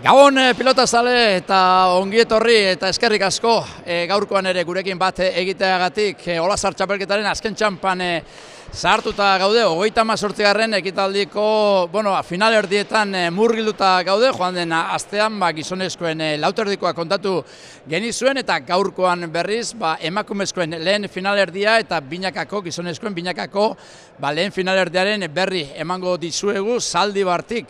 Gabon pilotazale eta ongi etorri eta eskerrik asko gaurkoan ere gurekin bat egiteagatik Olasar txapelketaren azken txanpan zahartuta gaude, 38. ekitaldiko finalerdietan murgilduta gaude, joan den astean gizonezkoen lauterdikoa kontatu genizuen eta gaurkoan berriz emakumezkoen lehen finalerdia eta gizonezkoen binakako lehen finalerdiaren berri emango dizuegu Zaldibartik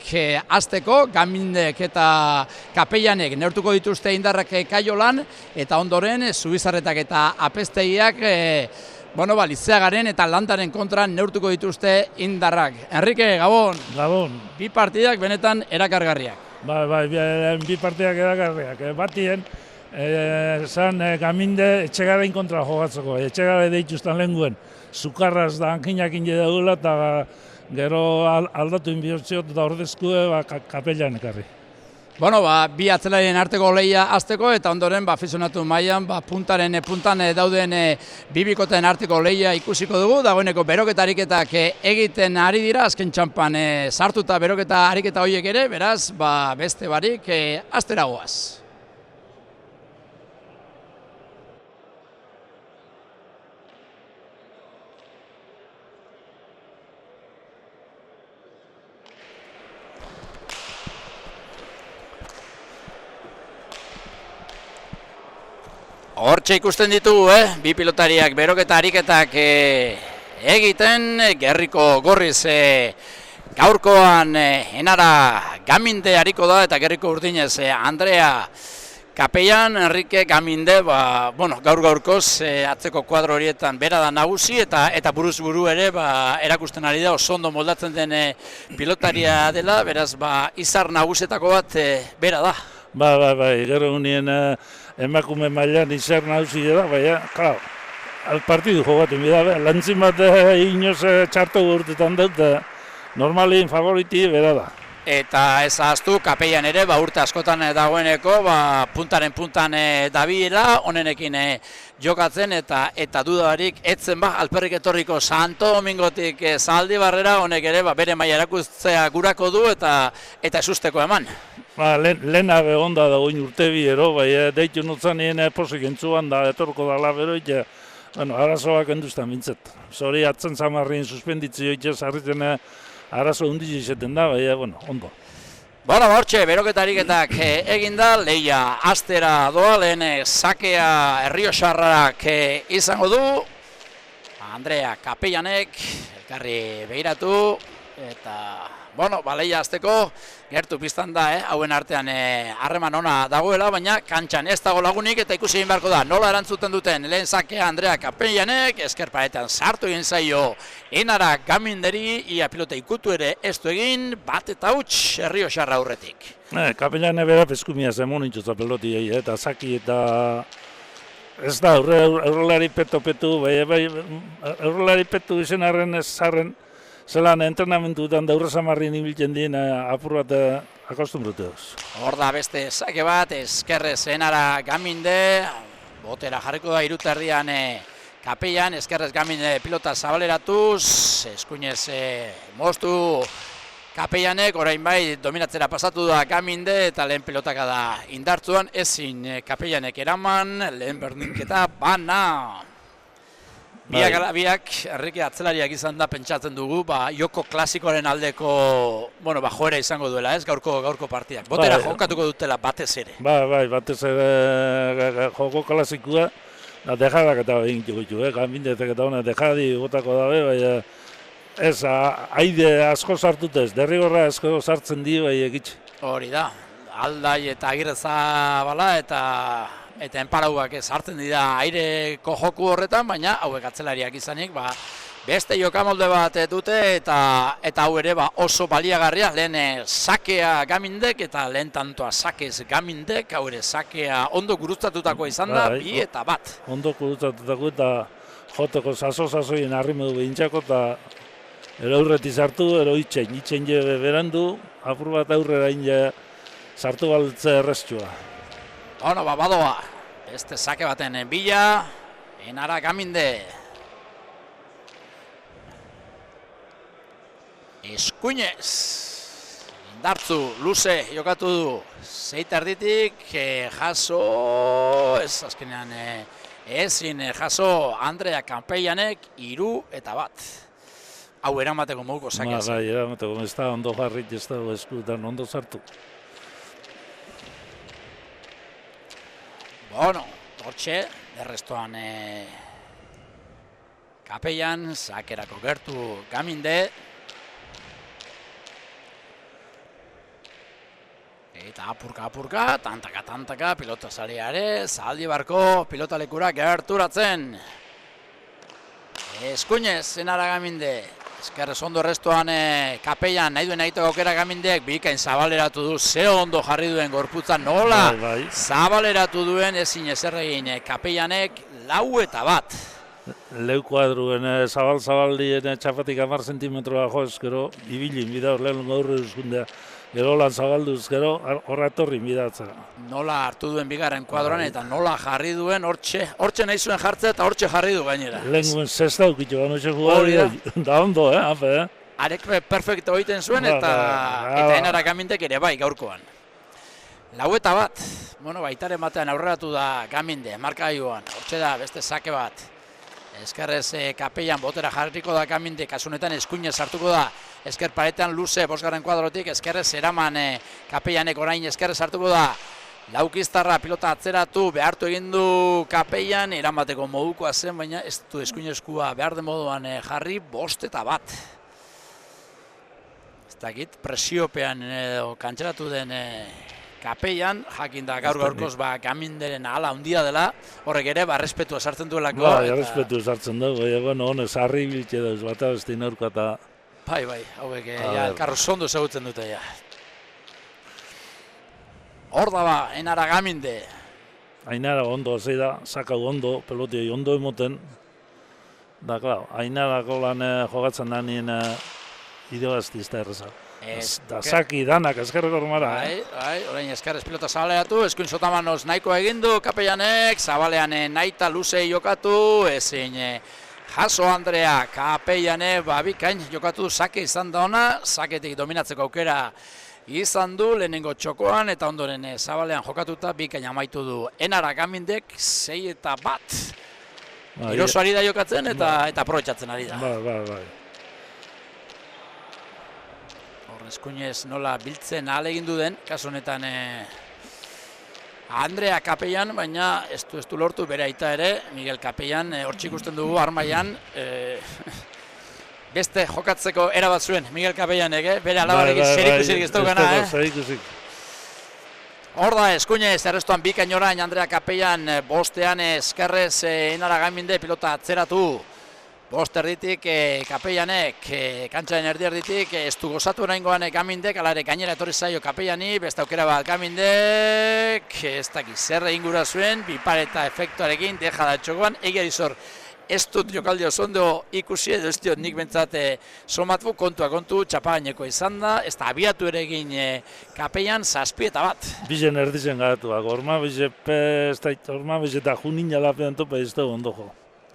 hasteko, Gamindek eta Kapellanek neurtuko dituzte indarrak Kaiolan eta ondoren Zubizarretak eta Apeztegiak Lizeagaren eta Lantaren kontra neurtuko dituzte indarrak. Enrique, Gabon. Gabon. Bi partidak benetan erakargarriak. Bi partidak erakarriak. Batien, Gaminde Etxegarain kontra jogatzeko. Etxegara deituzten lehenguen. Zukarraz da hankinakin jedagula eta gero aldatu inbiotziot eta ordezkue Kapellan ekarri. Bi atzelarien arteko lehia hasteko eta ondoren afizionatu mailan puntan dauden bibikoten arteko lehia ikusiko dugu. Dagoeneko beroketa ariketak egiten ari dira, azken txanpan sartuta beroketa ariketa horiek ere, beraz, beste barik astera goaz. Hortxe ikusten ditugu, bi pilotariak beroketa ariketak egiten, Gerriko Gorriz gaurkoan Enara Gaminde hariko da eta Gerriko Urdinez Andrea Kapellan, Enrique Gaminde, gaur-gaurkoz atzeko kuadro horietan bera da nagusi eta buruz buru ere erakusten ari da oso ondo moldatzen den pilotaria dela, beraz izar nagusetako bat bera da. Gero unien emakume mailan izar nagusi da, klaro, partidu jogaten bida, lantzin bat inoz txarto urtetan dut, normalin favoriti bera da. Eta ez ahaztu, Kapellan ere, urte askotan dagoeneko, puntaren puntan dabiela, honenekin jokatzen eta dudarik etzen alperrik etorriko Santo Domingotik Zaldibarrera, honek ere bere maila erakustzea gurako du eta esusteko eman. Lehenabe onda da oin urte biero, deitu nutzen nien posik entzuan da etorko dala bero, arazoak enduztan bintzet. Zori atzen zamarrin suspenditzio itxez harritzen arazo hundiz izaten da, ondo. Hortxe, beroketarik egin da, lehia astera doa, lehen sakea Errioxarrak izango du. Andrea Kapellanek, elkarri behiratu, eta lehia azteko, gertu piztan da, hauen artean harreman ona dagoela, baina kantxan ez dago lagunik eta ikusi egin beharko da. Nola erantzuten duten lehen sakea Andrea Kapellanek, eskerpaetan sartu egin zaio Enara Gaminderi, ia pilota ikutu ere ez du egin, bat eta huts Errioxarra aurretik. Kapellane bera peskumia zemon intzuza peloti eta saki eta ez da, aurrelari petu, aurrelari petu izen arren ez zarren, zelan entrenamentuetan daurra samarrin ibiltzen dien apur bat akostumbratu duz. Hor da beste sake bat, eskerrez Enara Gaminde, botera jarriko da iruterdian Kapellan, eskerrez Gaminde pilota zabaleratuz, eskuinez moztu Kapellanek, orain dominatzera pasatu da Gaminde eta lehen pilotaka da indartzuan, ezin Kapellanek eraman, lehen berdinketa bana. Biak, Enrique atzelariak izan da pentsatzen dugu, joko klasikoaren aldeko, joera izango duela, ez, gaurko partidak. Botera jokatuko dutela batez ere. Batez ere joko klasikoa, dejadak eta egin ditu, Gamindetek eta hona dejadi gotako dabe, ez, haide asko sartutez, derrigorra asko sartzen di, egitxe. Hori da, Aldai eta Agirrezabala eta enparauak sartzen dira aireko joku horretan, baina hauek atzelariak izanik, beste jokamolde bat dute eta hau ere oso baliagarria, lehen sakea Gamindek eta lehen tantoa sakez Gamindek, hau ere sakea ondo gurutzatutako izan da, 2 eta 1. Ondo gurutzatutako eta joteko sasoien harrimu behintxako eta ero aurreti sartu, ero itxen berandu, apur bat aurrera sartu baltze erreztua. Badoa, beste sake baten bila, Enara Gaminde. Eskuinez, Dartzu, luze, jokatu du. Zeita erditik, jaso, ez azkenean ezin jaso Andrea Kapeianek 3-1. Hau eramateko moduko sakea zen. Bai, eramateko, ez da ondo jarrit, ez da eskuetan ondo sartu. Bueno, hortxe, errestoan Kapeian, sakerako gertu Gaminde. Eta apurka, tantaka, pilota saliare, Zaldibarko pilota lekura gerturatzen. Eskuinez, Enara Gaminde. Eskerrez ondo errestoan Kapeian nahi duen egiteko aukera Gamindek, bikain zabaleratu du, ze ondo jarri duen gorputza, nola zabaleratu duen ezin ezer egin Kapeianek 4-1. Leu kuadruen zabaldien txapatik 10 zentimetroa joz, gero, ibilin bida hor lehen gaur euskundea. Gero lan zabalduz, gero horra etorri bidatzera. Nola hartu duen bigarren kuadroan eta nola jarri duen hortxe nahi zuen jartzea eta hortxe jarri du gainera. Lehen zesta ukitu ganoxe jugadari da ondo, hape, Arek perfecto egiten zuen eta Enara Gamindek ere bai gaurkoan. 4-1, bueno, baitaren batean aurreratu da Gaminde, markagailuan, hortxe da beste sake bat. Eskerrez Kapeian botera jarriko da Gaminde, kasunetan eskuinez sartuko da. Esker paretean luze, 5. kuadrotik, eskerrez eraman Kapeianek orain eskerrez hartuko da. Laukiztarra pilota atzeratu, behartu egin du Kapeian, eramateko modukoa zen, baina ez du eskuinezkua behar den moduan jarri, 5-1. Ez dakit, presiopean kantxeratu den Kapeian, jakin da gaur-gaurkoz Gaminderen ahala handia dela, horrek ere, respetua sartzen duelako. Respetua sartzen dugu, bueno, honez, harri biltze dauz, bata beste inaurka eta... Bai, hauek, elkarro zondo ezagutzen dute, ja. Hor da ba, Enara Gaminde. Ainara ondo, zei da, sakau ondo, pelotioi ondo emoten. Da, klar, Ainarako lan jogatzen da nien ideoaztizta erreza. Da, saki danak, eskerreko hormara. Bai, orain eskerrez pilota zabaleratu, eskuin sotamanoz nahiko egindu, Kapeianek, zabalean naita luze jokatu, ezin jaso Andrea Kapeiane, bikain jokatu sake izan da ona, saketik dominatzeko aukera izan du lehenengo txokoan, eta ondoren zabalean jokatuta bikain amaitu du Enara Gamindek 6-1. Eroso ari da jokatzen eta aprobetxatzen ari da. Bai. Eskuinez nola biltzen ahalegindu den, kasu honetan Andrea Kapeian, baina ez du lortu bere aita ere, Miguel Kapeian, hortxe ikusten dugu armaian, beste jokatzeko erabat zuen Miguel Kapeianek, bere alabarekin zerikusirik ez dugana. Hor da, eskuinez, errestuan bikain orain Andrea Kapeian, bostean eskerrez Enara Gaminde pilota atzeratu. 5 erditik Kapeianek, kantxaren erditik, ez du gozatu oraingoan Gamindek, ala ere gainera etorri zaio Kapeiani, beste aukera bat Gamindek, ez dakiz zer egin gura zuen, bipareta efektuarekin, deja da txokoan, egiari zor, ez dut jokaldi oso ondo ikusi edo ez diot nik bentsat somatu, kontu, txapagaineko izan da, ez da abiatu ere egin Kapeian 7-1. Bizen erdizen garatuak, orma bize eta junin jalapean topa ez da ondo jo.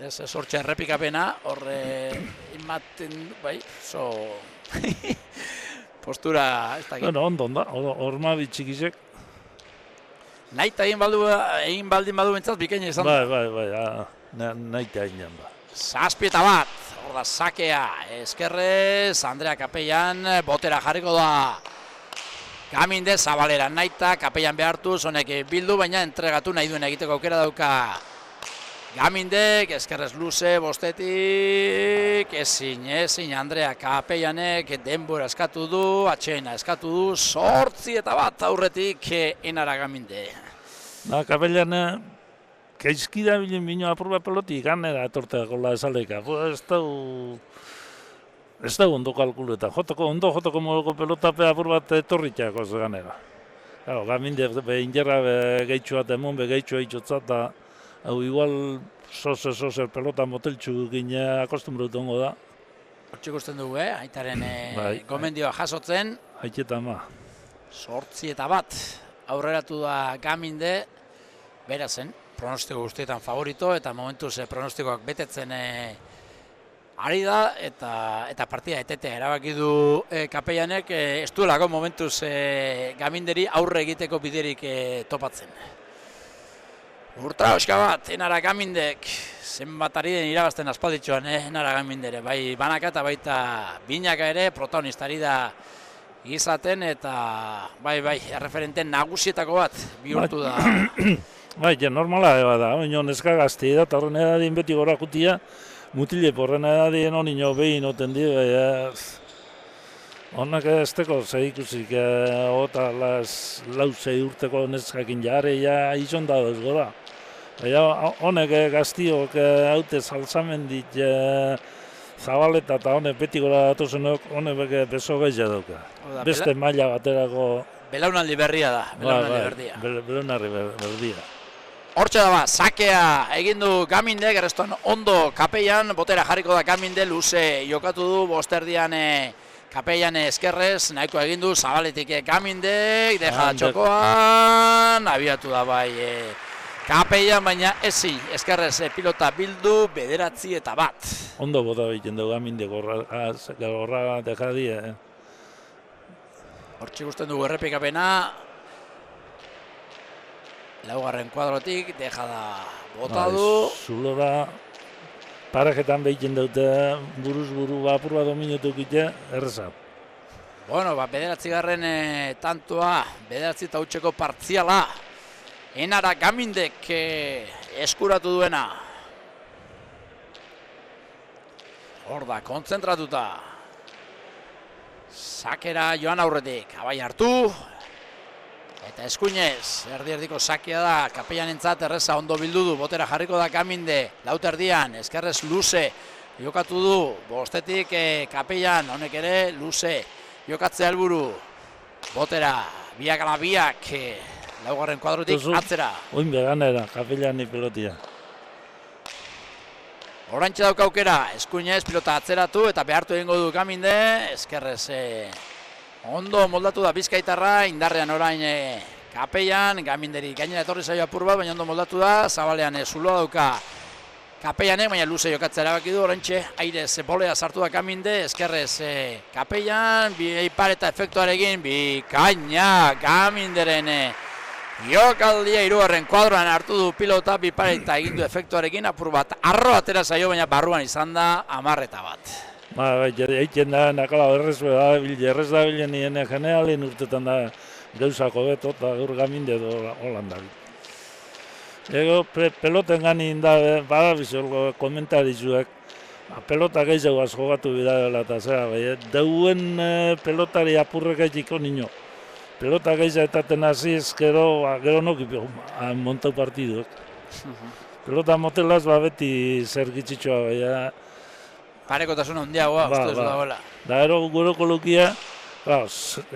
Ez hortxe errepikapena, horre imaten, bai, postura, ez dakit. Bueno, ondo, orma bitxikizek. Naita egin baldin badu bentsat bikaina izan da. Bai, naita egin ba. 7-1, hor da sakea, eskerrez, Andrea Kapeian, botera jarriko da. Gaminde, zabalera naita, Kapeian behartu, zonek bildu, baina entregatu nahi duen egiteko aukera dauka. Gamindek, eskerrez luze, bostetik, ezin Andrea Kapeianek denbora eskatu du, atxena eskatu du, 8-1 aurretik Enara Gaminde. Kapeian, keizkida bilen bino apurba pelotik, ganera etorteako la esaldeika. Ez da ondo kalkuleta, jotoko modoko pelotape apur bat etorritxako ganera. Gaminde behin jarra gehitxu bat emon, gehitxu eitxotzat da, hau igual sozer pelota moteltxu gine akostumbratu ongo da. Hortxe ikusten dugu, aitaren gomendioa jasotzen. Haiteta ma. 8-1 aurreratu da Gaminde, bera zen, pronostiko guztietan favorito, eta momentuz pronostikoak betetzen ari da eta partida etetea erabaki du Kapellanek ez duelako momentuz Gaminderi aurre egiteko biderik topatzen. Urtra oska bat, Enara Gamindek, zenbat ari den irabazten aspalditxoan, Enara Gamindere, bai banaka eta baita binaka ere protagonistari da izaten eta bai, erreferente nagusietako bat bihurtu da. Bai, normala da, baina neska gazte da, eta horren edadien beti gora jutia, mutile porren edadien honi nio behin oten di, honak ez teko zeikusik, eta lauzei urteko neskakin jare, izon da ez gora. Honek gaztiok haute salzamendit Zabaleta eta honek beti gora datozenok, honek beso gehiago dauka. Beste maila baterako... Belaunaldi berria da, belaunaldi berria. Hortxe da sakea egin du Gamindek, errestuan ondo Kapellan, botera jarriko da Gaminde, luze jokatu du, bosterdian Kapellan eskerrez, nahiko egin du, Zabaletik Gamindek, deja txokoan, abiatu da bai Kapellan, baina ezin, eskerrez pilota bildu, 9-1. Ondo bota egiten du Gamindek horra deja die. Hortxe ikusten dugu errepikapena, laugarren kuadrotik, deja da bota du. Zulo da, parejetan behiten dute buruz buru apur bat dominutuk ite, erreza. Bueno, 9. Tantoa, 9 eta hutseko partziala. Enara Gamindek eskuratu duena. Hor da, kontzentratuta. Sakera joan aurretik, abai hartu. Eta eskuinez, erdi-erdiko sakea da, Kapellanentzat erreza ondo bildu du, botera jarriko da Gaminde, lauterdian, eskerrez luze jokatu du, bostetik Kapellan, honek ere luze jokatzea helburu, botera, biak ala biak, laugarren kuadrotik atzera. Oin beganera, Kapellani pelotia. Orantxe dauka aukera, eskuinez pilota atzeratu eta behartu egingo du Gaminde, eskerrez ondo moldatu da Bizkaitarra, indarrean orain Kapellan, Gaminderi gainera etorri zaio apur bat, baina ondo moldatu da, Zabalean zuloa dauka Kapellanek, baina luze jokatzea erabaki du, orantxe airez bolea sartu da Gaminde, eskerrez Kapellan, ipar eta efektuarekin, bikaina Gaminderen jokaldia 3. kuadroan hartu du pilota, bipare eta egin du efektuarekin, apur bat arro atera zaio, baina barruan izan da 10-1. Eiken da, nakala errez da bilen nien generalin urtetan da gauzako beto eta gaur Gaminde holan da. Ego peloten ganin da, badabizolgo komentarizuek, pelota gehiago jogatu bida dela eta zera, dauen pelotari apurrek egiko nino. Pelota gehiago etaten hasiz, gero noki montau partiduek. Pelota motelaz beti zer gitzitsua, parekotasuna handiagoa, uste duzu dagoela. Da ero guroko lukia,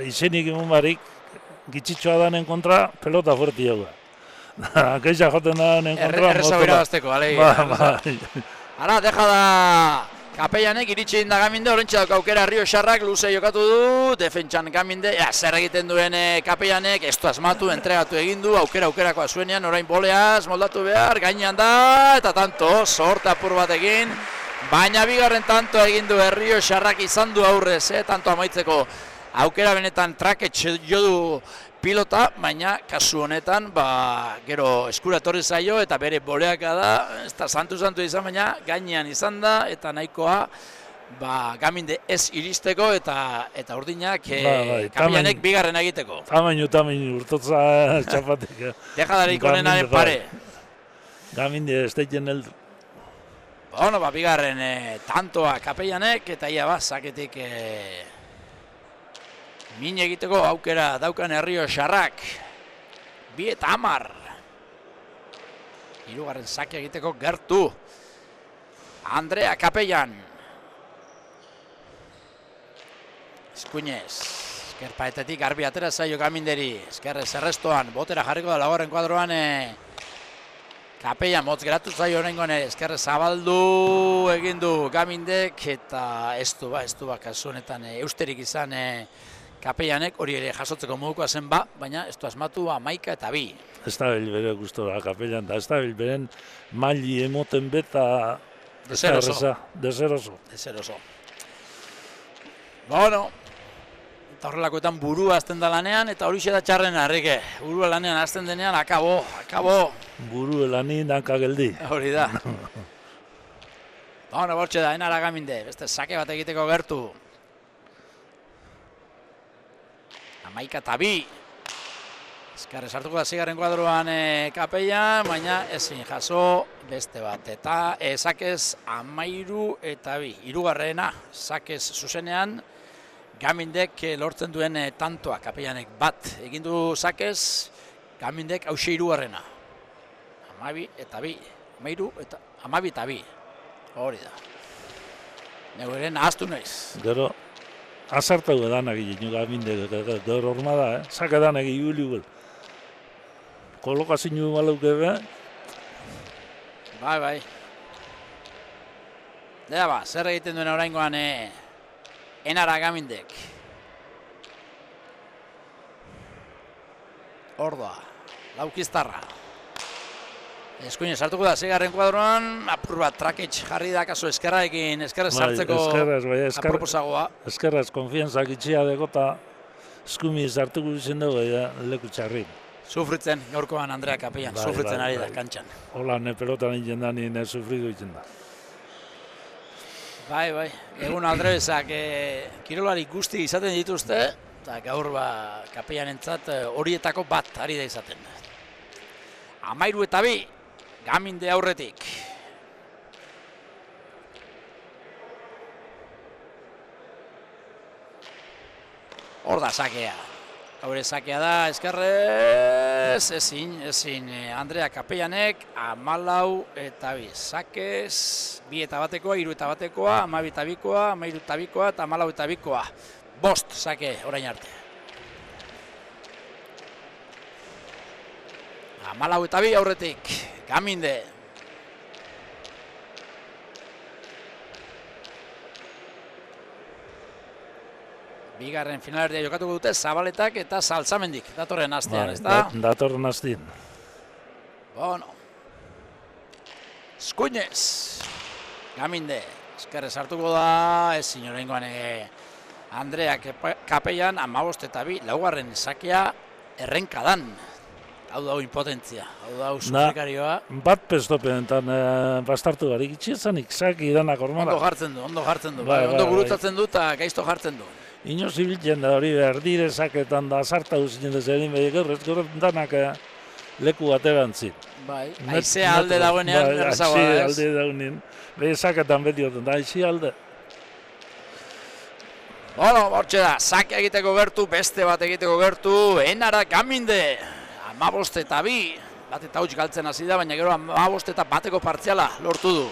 izenik imun barik, gitzitsua danen kontra, pelota fuerti joga. Keixa joten danen kontra, erreza bera bazteko, alegi. Ara, deja da Kapellanek, iritsi da Gaminde, horrentxe dauk aukera Rio Xarrak, luze jokatu du, defentsan Gaminde, zer egiten duen Kapellanek, ez du asmatu, entregatu egin du, aukerakoa zuenean, orain boleaz, moldatu behar, gainean da, eta tanto, sorte apur batekin, baina bigarren tanto egin du Rio Xarrak izan du aurrez, tanto amaitzeko aukera benetan traketxe jo du pilota, baina kasu honetan gero eskura etorri zaio eta bere boleaka da, ez da santu izan, baina gainean izan da eta nahikoa Gaminde ez iristeko eta urdinak Kapellanek bigarren egiteko. Tamainu urtotza txapatek. Dejadarik onenaren pare. Gaminde ez daiken heldu. Bueno, bigarren tantoa Kapellanek eta ia saketik min egiteko aukera daukan Rio Xarrak. 2-10. Hirugarren sake egiteko gertu. Andrea Kapellan. Eskuinez. Eskerpaetetik garbi atera zaio Gaminderi. Eskerrez errestoan, botera jarriko da laugarren kuadroan Kapellan motz geratu zaio horrengoan eskerrez zabaldu egin du Gamindek eta ez du kasu honetan eusterik izan Kapellanek, hori ere jasotzeko modukoa zen baina ez du asmatu 11 eta 2. Ez da bere gustora Kapellan, da ez da beren maili emoten beta Deseroso. Deseroso. Bueno, eta horrelakoetan burua azten da lanean, eta horixe da txarrena, Enrique. Burua lanean azten denean, akabo. Buru lanin danka geldi. Hori da. Bueno, bortxe da, Enara Gaminde, beste sake bat egiteko gertu. 11-2. Eskerre sartuko da zigarren kuadroan Kapellan, baina ezin jaso beste bat. Eta sakez 13-2. Hirugarrena, sakez zuzenean, Gamindek lortzen duen tantoa, Kapellanek bat. Egin du sakez, Gamindek hause hirugarrena. 12-2. 12-2. Hori da. Nego ere nahaztu naiz. Gero, azartau edanak egin Gamindek, gero horma da, sake edanak egin kolokazio balauke be. Bai. Dea ba, zer egiten duen oraingoan Enara Gamindek. Ordoa, laukiztarra. Eskuinez sartuko da, zigarren kuadroan, apur bat traketx jarri da, kaso eskerraekin, eskerrez sartzeko aproposagoa. Eskerrez, konfiantzak itxia deko eta eskumi sartuko izan dugu, leku txarri. Sufritzen, gaurkoan Andrea Kapellan, sufritzen ari da, kantxan. Hola, ne pelotan egin da, nire sufridu egin da. Bai, egun aldrebezak kirolari guzti izaten dituzte, eta gaur Kapellanentzat horietako bat ari da izaten. 13-2, Gaminde aurretik. Hor da sakea. Haure sakea da, eskerrez, ezin, Andrea Kapellanek, 14-2. Sakez, 2-1, 3-1, 12-2, 13-2 eta 14-2. Bost sake orain arte. 14-2 aurretik, Gaminde. Bigarren finalerdia jokatuko dute Zabaletak eta Saltzamendik, datorren astean, ez da? Datorren astean. Bueno. Eskuinez. Gaminde, eskerrez hartuko da, ezin oraingoan Andrea Kapellan, 15-2, laugarren sakea errenkadan. Hau da impotentzia, hau da sufrikarioa. Bat pestopenetan bastartu barik itxiezanik, saki danak hormala. Ondo jartzen du, ondo gurutzatzen du eta gaizto jartzen du. Inoz ibiltzen da hori berdire saketan da sarta duzien dezerin, gero danak leku baterantzin. Bai, aizea alde dagoenean errezagoa, ez? Aizea alde dagoenean, behi saketan betioten da, aizea alde. Bueno, bortxe da, sake egiteko gertu, beste bat egiteko gertu, Enara Gaminde. 15-2, bat eta huts galtzen hasi da, baina gero 15-1 partziala lortu du.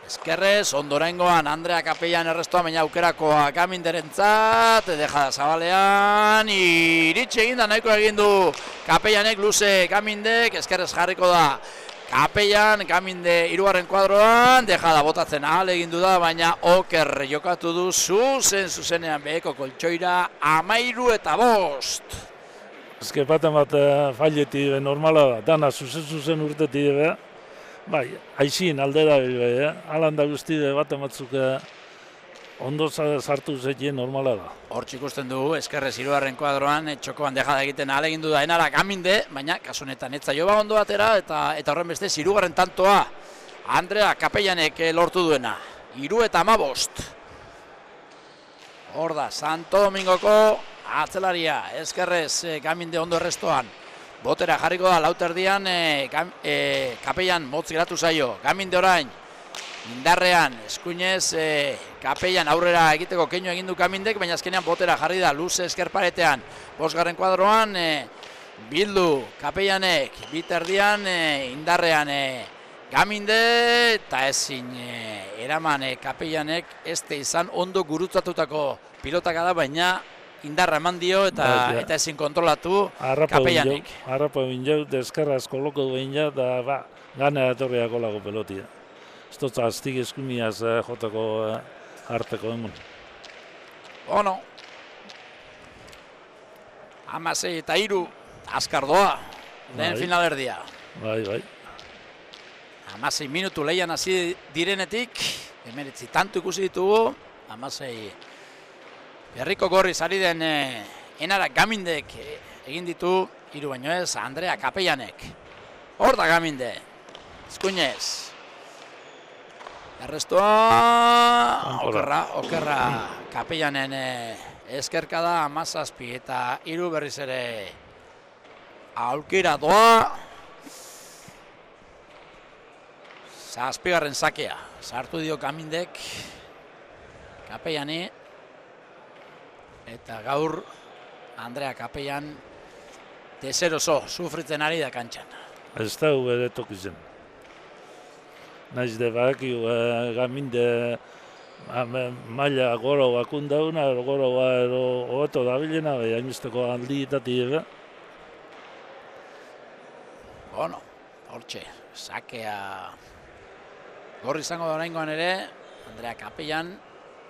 Eskerrez, ondorengoan Andrea Kapellan errestoa, baina aukerakoa Gaminderentzat, deja da zabalean, iritsi egin da, nahiko egin du Kapellanek, luze Gamindek, eskerrez jarriko da Kapellan, Gaminde hirugarren kuadroan, deja da botatzen ahal egin du da, baina oker jokatu du zuzenean beheko koltsoira 13-5. Ezke baten bat faileti normala da, dana zuzen urteti ebe. Bai, haizin alde da ebe, alanda guzti baten batzuk ondo sartu zetien normala da. Hortz ikusten dugu, eskerrez hirugarren kuadroan, txokoan dejada egiten ahalegindu da Enara Gaminde, baina kasunetan etza joba ondo atera, eta horren beste hirugarren tantoa Andrea Kapellanek lortu duena. 3-15. Hor da, Santo Domingoko atzelaria, eskerrez Gaminde ondo errestoan. Botera jarriko da lauterdian, Kapellan motz geratu zaio. Gaminde orain, indarrean, eskuinez, Kapellan aurrera egiteko keinu egin du Gamindek, baina azkenean botera jarri da luze eskerparetean. Bosgarren kuadroan, bildu Kapellanek, biterdian, indarrean Gaminde, eta ezin eraman Kapellanek, este izan ondo gurutzatutako pilotaka da, baina indarra eman dio eta ezin kontrolatu Kapellanek. Harrapa egin jau, deskarraz koloko egin jau, eta gana etorriako lago pelotia. Ez dut aztik eskumiaz jotako harteko egun. Bueno. 16-3, azkar doa, lehen finalerdia. Bai. 16 minutu lehian hasi direnetik, 19 tanto ikusi ditugu, 16 berriko gorriz ari den Enara Gamindek egin ditu, 3 baino ez, Andrea Kapellanek. Hor da Gaminde, Eskuinez. Errestua, okerra Kapellanen eskerkada 17 eta 3 berriz ere aulkira doa. Zazpigarren sakea, sartu dio Gamindek Kapellani, eta gaur Andrea Kapellan deseroso sufritzen ari da kantxan. Ez da bere tokizen. Naiz de badakigu Gaminde maila goro bakundauna, goro hobeto dabilena, hainbesteko aldietatik ere. Bueno, hortxe, sakea gorri izango da oraingoan ere, Andrea Kapellan,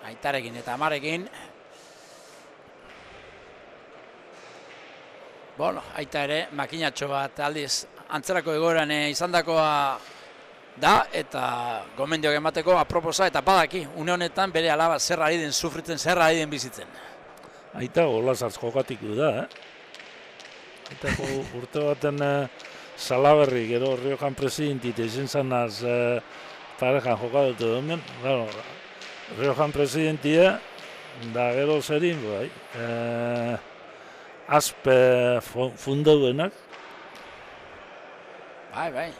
aitarekin eta amarekin. Bueno, aita ere, makinatxo bat aldiz antzerako egoeran izandakoa da, eta gomendioak emateko aproposa eta badaki, une honetan bere alaba zer ari den sufritzen, zer ari den bizitzen. Aita golazartz jokatiku da, Aitako urte baten Salaberri, gero Riojan presidentit izin zanaz parejan jokatutu hemen, Riojan presidentia, da gero zerin, Aspe fundauenak. Bai,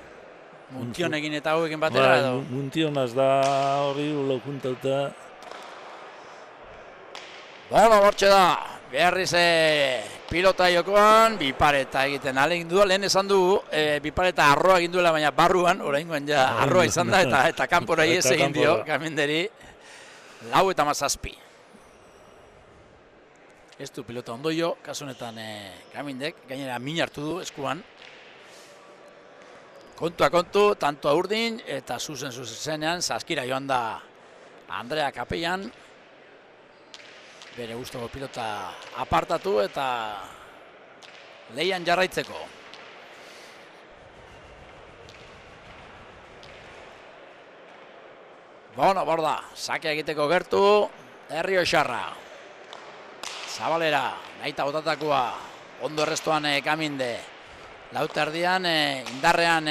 Muntionekin eta hauekin batera edo? Muntionaz da hori ulo juntauta. Bueno, hortxe da, beharriz pilota jokoan, bipareta egiten alegin du, lehen esan du, bipareta arroa egin duela, baina barruan, oraingoan ja arroa izan da, eta kanpora ies egin dio, Gaminderi, 4-17. Ez du pilota ondo jo, kasu honetan Gamindek, gainera min hartu du eskuan. Kontua kontu, tantoa urdin, eta zuzenean, saskira joan da Andrea Kapellan, bere gustoko pilota apartatu eta lehian jarraitzeko. Bueno, borda, sakea egiteko gertu, Errioxarra. Zabalera, nahita botatakoa, ondo errestoan Gaminde. Lauta erdian, indarrean,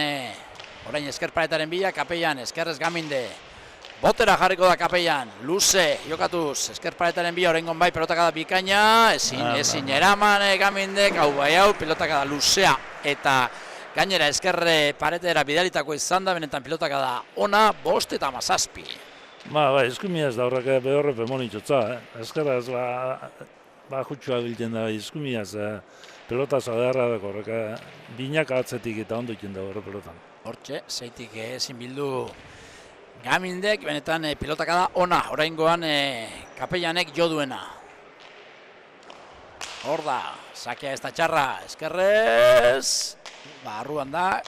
orain eskerparetaren bila, Kapellan, eskerrez Gaminde. Botera jarriko da Kapellan, luze, jokatuz, eskerparetaren bila, orengon bai, pelotakada bikaina, ezin eraman Gamindek, hau, pelotakada luzea, eta gainera eskerre paretera bidalitako izan da, benetan pelotakada ona, 5-17. Bai, eskumiaz da horrek behorre pemonitxotza, eskerraz, jutsua biltzen da, eskumiaz, pelotaz adarra dako horrek, binak atzetik eta ondo itzen da horre pelotan. Hortxe, zeitik ezin bildu Gamindek, benetan pilotakada ona, oraingoan Kapellanek jo duena. Hor da, sakea ez da txarra, eskerrez, barruan da,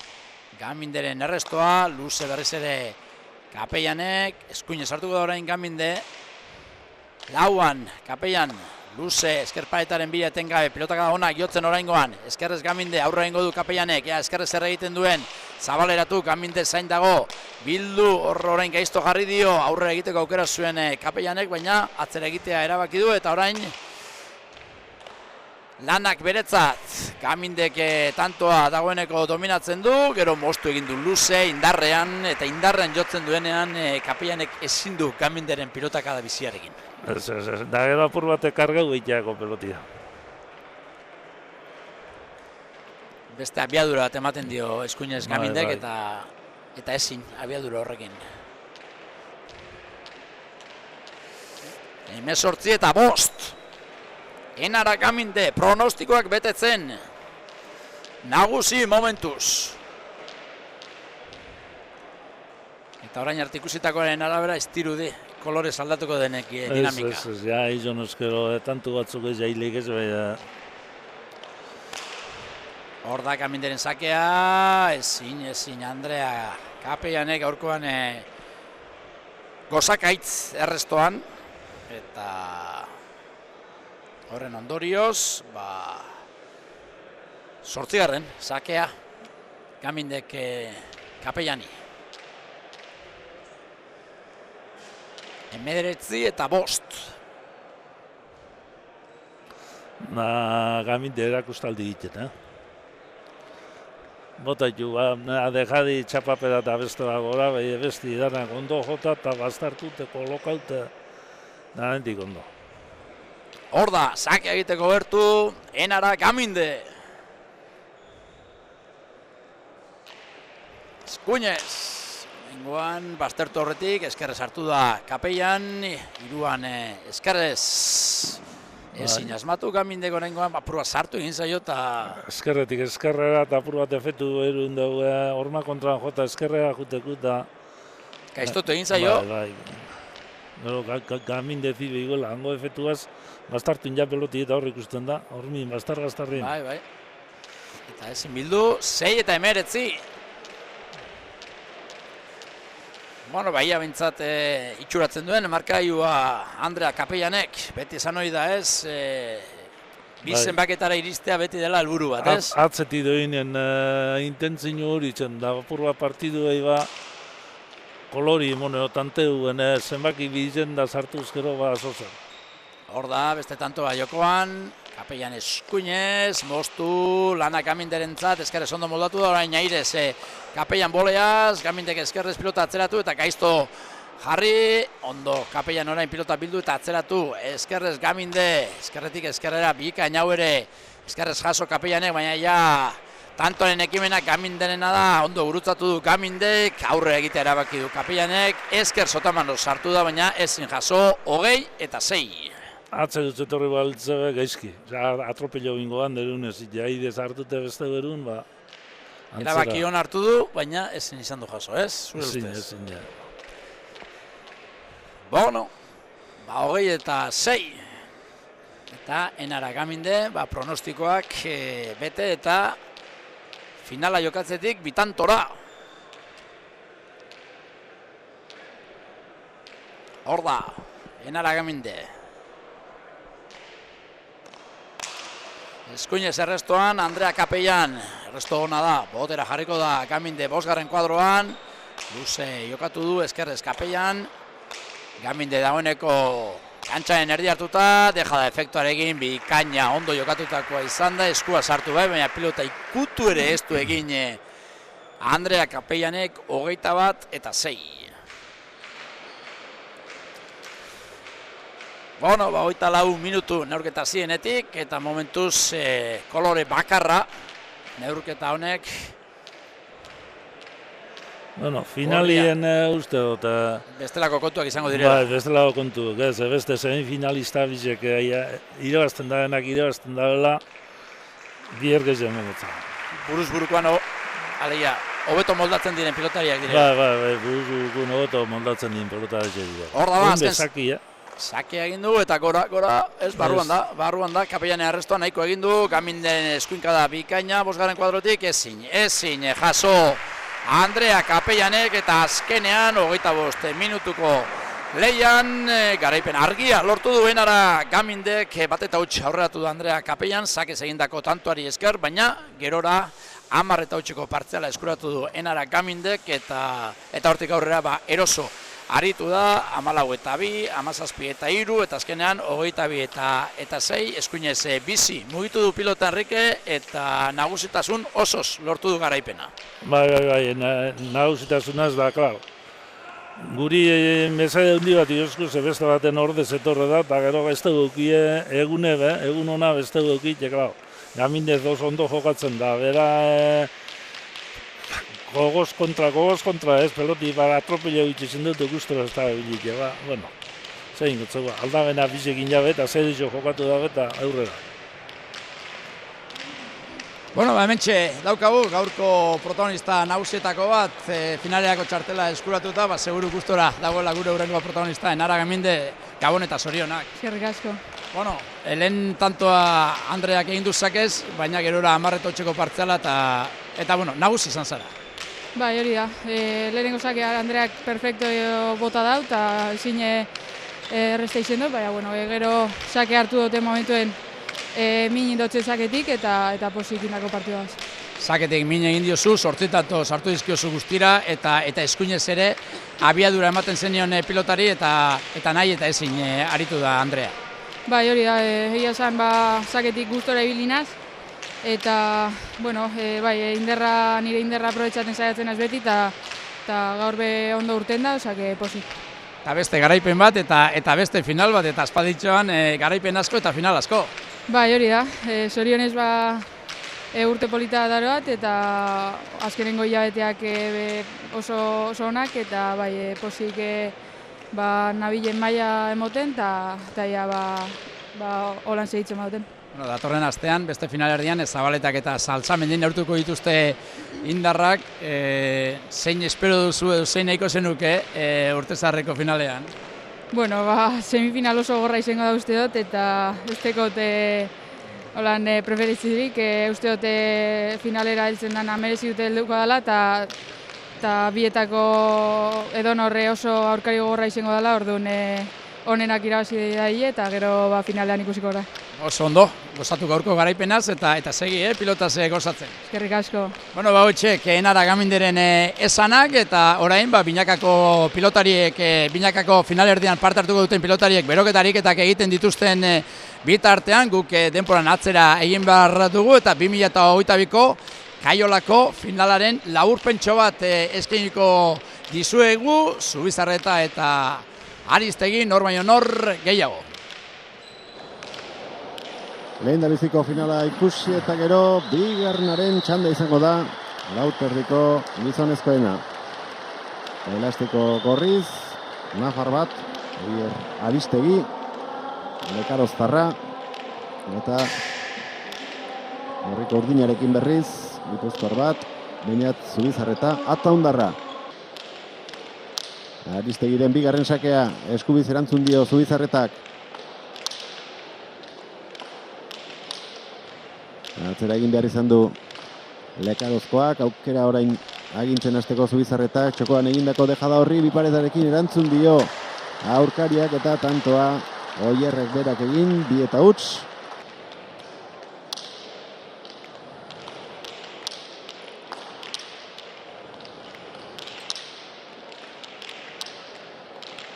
Gaminderen errestoa, luze berriz ere Kapellanek, eskuinez hartuko da orain Gaminde, lauan Kapellan, luze, eskerparetaren bila etengabe, pilotakada ona jotzen oraingoan, eskerrez Gaminde, aurra egingo du Kapellanek, eskerrez zer egiten duen, zabaleratu, Gaminde zain dago, bildu, orain gaizto jarri dio, aurre egiteko aukera zuen Kapellanek, baina atzera egitea erabaki du, eta orain lanak beretzat, Gamindek tantoa dagoeneko dominatzen du, gero moztu egin du luze, indarrean, eta indarrean jotzen duenean Kapellanek ezin du Gaminderen pilotakada biziarekin. Da gero apur bate kargau egiteako pelotia. Beste abiadura bat ematen dio eskuinez Gamindek, eta ezin abiadura horrekin. 18 eta 5. Enara Gaminde, pronostikoak betetzen. Nagusi momentuz. Eta orain artikusitakoaren arabera ez dirudi kolorez aldatuko denek dinamika. Ez, ja, izan euskero, tantu batzuk ez jailik ez, baina... Hor da Gaminderen sakea, ezin Andrea Kapellanek aurkoan gozakaitz errestoan, eta horren ondorioz, 8. sakea Gamindek Kapellani. 19-5. Gaminde erakustaldi egiten, Botaitu, dejadi txapapera eta beste gora, besti idanak ondo jota eta bastartute, kolokaute, nahendik ondo. Hor da, sakea egiteko bertu, Enara Gaminde. Eskuinez, nengoan baztertu horretik, eskerrez hartu da Kapellan, hiruan eskerrez. Ezin asmatu Gamindeko nengoan, apurua sartu egin zaio eta... Eskerretik eskerrera eta apur bat efetu erun dugu, horma kontra jota eskerrera juteko eta... Gaiztotu egin zaio. Gaminde zibe iguela, hango efetuaz, bastartu inja peloti eta hor ikusten da, hormin, bastarrin. Bai. Eta ezin bildu, 6-19. Bueno, bahia bintzat itxuratzen duen, markailua Andrea Kapellanek, beti esan hori da ez, bi zenbaketara iristea beti dela helburu bat, ez? Atzeti doinen intentzinu hori zen, da purba partidu eba kolori moneo tanteuen zenbaki bizen da sartuz gero zozen. Hor da, beste tantoa jokoan, Kapellan eskuinez, moztu, lana Gaminderentzat, eskerrez ondo moldatu da, orain airez Kapellan boleaz, Gamindek eskerrez pilota atzeratu eta gaizto jarri, ondo Kapellan orain pilota bildu eta atzeratu, eskerrez Gaminde, eskerretik eskerrera bikain hau ere, eskerrez jaso Kapellanek, baina ja tantoren ekimenak Gaminderena da, ondo gurutzatu du Gamindek, aurre egitea erabaki du Kapellanek, esker sotamano sartu da, baina ezin jaso 20-6. Atze dut etorri baltzebe gaizki, atropello bingoan derunez, jaidez hartute beste berun, erabaki hon hartu du, baina ezin izan du jaso, ez? Ezin, ja. Bueno, 20-6. Eta Enara Gaminde, pronostikoak bete eta finala jokatzetik bitantora. Hor da, Enara Gaminde. Eskuinez errestoan, Andrea Kapellan, erresto hona da, botera jarriko da Gaminde bosgarren kuadroan, luze jokatu du eskerrez Kapellan, Gaminde dagoeneko kantxaren erdi hartuta, deja da efektuarekin bikaina ondo jokatutakoa izan da, eskua sartu bai, baina pilota ikutu ere ez du egin Andrea Kapellanek 21-6. Bueno, 24 minutu neurketa zienetik eta momentuz kolore bakarra neurketa honek. Bueno, finalien uste dut. Bestelako kontuak izango direla. Bai, bestelako kontuak, ez, beste semifinalista bizek irabazten da dela, bier gehiago mogotzen. Buruz burukoan, aleia, hobeto moldatzen diren pilotariak direla. Bai, buruz burukoan hobeto moldatzen diren pilotariak direla. Hor da, azken. Sake egin du eta gora, ez barruan da, Kapellanea arrestoan nahiko egin du, Gaminden eskuinka da bikaina, bosgarren kuadrotik, ezin, jaso Andrea Kapellanek eta azkenean 25 minutuko lehian, garaipen argia lortu duenara Gamindek, bat eta huts aurreratu du Andrea Kapellan, sakez egindako tantuari esker, baina gerora 10 eta hutseko partziala eskuratu du Enara Gamindek eta hortik aurrera eroso. Aritu da, 14-2, 17-3, eta azkenean 22-6, eskuinez bizi mugitu du pilota Enrique eta nagusitasun osoz lortu du garaipena. Bai, nagusitasunaz da, klar. Guri mesade hundi bat iozko beste baten ordez etorre da, eta gero beste dukie egun ona beste dukie, klar. Gamindez ondo jokatzen da, bera... Gogoz kontra ez, peloti atropello egiten dut gustora ez da bilik, bueno, zein gotzu, aldabena bizekin jabe eta zer dizo jokatu dabe eta aurrera. Bueno, hementxe daukagu gaurko protagonista nagusietako bat, finalerako txartela eskuratuta, seguru gustora dagoela gure hurrengo protagonista, Enara Gaminde, Gabon eta zorionak. Eskerrik asko. Bueno, lehen tantoa Andreak egin duzakez, baina gerora 10 hutseko partziala eta bueno, nagusi izan zara. Bai, hori da. Lehenengo sakea Andreak perfecto bota dau eta ezin erresta izen dut, baina bueno, gero sake hartu dute momentuen min indotzen saketik eta posik indako partidaz. Zaketik min egin diozu, sortzitato sartu dizkiozu guztira, eta eskuinez ere abiadura ematen zenion pilotari, eta nahi eta ezin aritu da Andrea. Bai, hori da, egia esan zaketik gustora ibilinaz, eta, bueno, bai, nire inderra aprobetxatzen saiatzen ez beti, eta gaur be ondo urten da, osake posi. Eta beste garaipen bat, eta beste final bat, eta aspalditxoan garaipen asko eta final asko. Bai, hori da, zorionez urte polita daroat, eta azkenengo hilabeteak oso onak, eta bai, posik nabilen maila emoten, eta ja holan segitzen bauten. Bueno, datorren astean, beste finalerdian, Zabaletak eta Saltsamendin neurtuko dituzte indarrak, zein espero duzu edo zein nahiko zenuke urtezarreko finalean? Bueno, semifinal oso gorra izango da uste dut, eta ez tekot holan preferitzirik, uste dut finalera heltzen dena merezi dute helduko dela, eta bietako edonorre oso aurkari gogorra izango dela, orduan honenak irabazi daile, eta gero finalean ikusiko da. Oso ondo, gozatu gaurko garaipenaz eta segi, pilotaz gozatzen. Eskerrik asko. Bueno, hotxek, Enara Gaminderen esanak, eta orain, binakako pilotariek, binakako finalerdian parte hartuko duten pilotariek beroketarik egiten dituzten bitartean, guk denporan atzera egin behar dugu, eta 2022ko Kaiolako finalaren laburpentxo bat eskainiko dizuegu, Zubizarreta eta Aristegi, nor baino nor gehiago. Lehen da biziko finala ikusi eta gero bigarrenaren txanda izango da Lauterdiko gizonezkoena. Elastiko gorriz, nafar bat, Aristegi, Lekaroztarra, eta Horriko urdinarekin berriz, Gipuzkoar bat, Beñat Zubizarreta, Ataundarra. Aristegiren bigarren sakea, eskubiz erantzun dio Zubizarretak. Atzera egin behar izan du Lekarozkoak, aukera orain agintzen hasteko Zubizarretak, txokoan egindako dejada horri biparetarekin erantzun dio aurkariak eta tantoa Oierrek berak egin, 2-huts.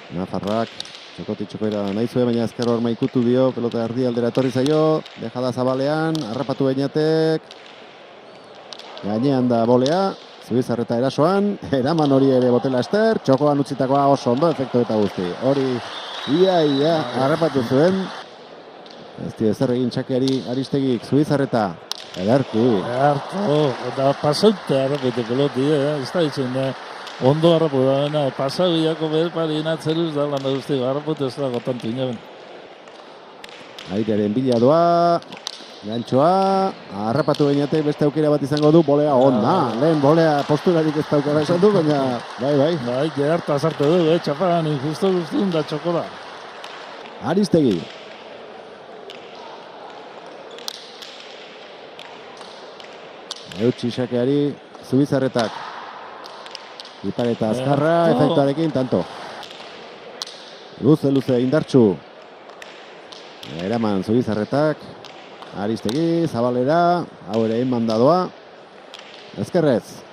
Nafarrak, txokoera nahi zuen, baina ezker horma ikutu dio, pelota erdi aldera etorri zaio, dejada zabalean, harrapatu Beñatek, gainean da bolea, Zubizarreta erasoan, eraman hori ere botela ester, txokoan utzitakoa oso ondo, efektu eta guzti. Hori, ia, harrapatu zuen, ez dio ezer egin txakeari Aristegik, Zubizarreta, ederki. Eta pasaute harrapatu peloti, ez da ditzen, ondo harrapu da, pasabiako berpari inatzeruz da, landa guzti, harrapatu ez da gotantu inaben. Airearen bila doa, gantxoa, harrapatu Beñatek beste aukera bat izango du, bolea onda, lehen bolea posturarik ez daukara esan du, baina bai. Bai, gerarta sartu du, txapagan, injusto guztun da txokola. Aristegi. Eutsi sakeari, Zubizarretak. Ipareta azkarra, efektuarekin, tanto. Luze indartsu. Eraman Zubizarretak. Aristegi, Zabalera, hau ere egin mandadoa. Ezkerrez.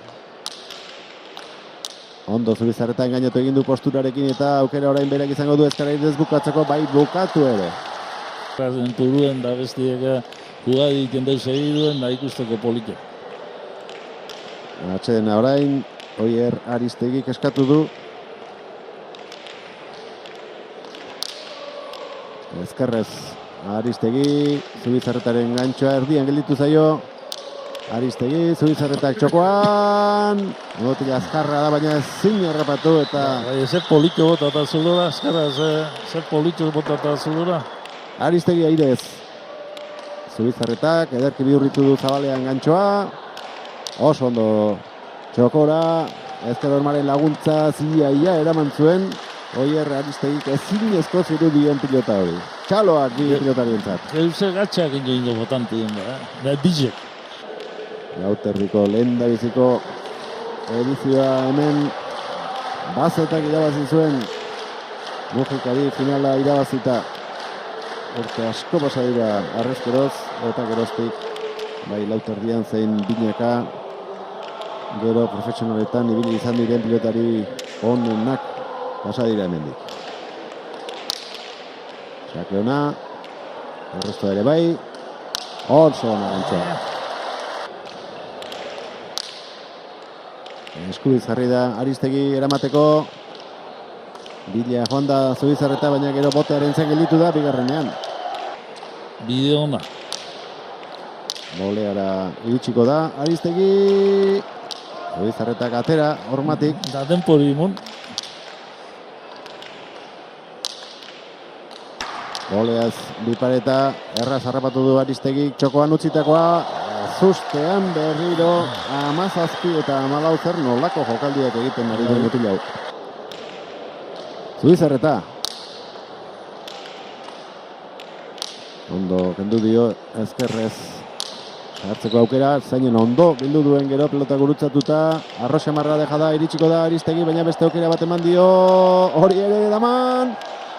Ondo Zubizarreta engainatu egin du posturarekin eta aukera orain berak izango du ezkerrez bukatzeko, bai bukatu ere. Turuen da bestiek jugai egiten deus egiduen da ikusteko polike. Atxedena orain, Oier Aristegik eskatu du. Ezkerrez. Aristegi, Zubizarretaren gantxoa erdian gelditu zaio. Aristegi, Zubizarretak txokoan. Botila azkarra da, baina ezin harrapatu eta... Zer politxo botata zulura, azkarra, zer politxo botata zulura. Aristegi airez. Zubizarretak, ederki bihurritu du Zabalean gantxoa. Oso ondo txokora. Ezker Hormaren laguntza ia eraman zuen. Oier Aristegik ezinezko zirudien pilota hori. Txaloak bi pilotarientzat. Euser gatxak ingo botanti den da, bizek. Lauterdiko lehen da biziko edizioa hemen Bazetak irabazi zuen. Mujikari finala irabazita. Urte asko pasa dira arrezkeroz eta geroztik bai lauterdian zein binaka, gero profesionaletan ibili izan diren pilotari onenak pasa dira hemendik. Sake ona, erresto ere bai, oso ona gantxoa. Eskubiz jarri da Aristegi eramateko, Bila joan da Zubizarreta, baina gero botearen zen gelditu da bigarrenean. Bide ona. Boleara iritsiko da Aristegi, Zubizarretak atera, hormatik. Da denpori imun. Boleaz bipareta, erraz harrapatu du Aristegi, txokoan utzitakoa, zustean berriro 17 eta 14 zer nolako jokaldiak egiten ari den mutil hau. Zubizarreta. Ondo kendu dio ezkerrez hartzeko aukera, zainen ondo bildu duen gero pelota gurutzatuta, Arroxa marra deja da, iritsiko da Aristegi, baina beste aukera bat eman dio, hori ere daman,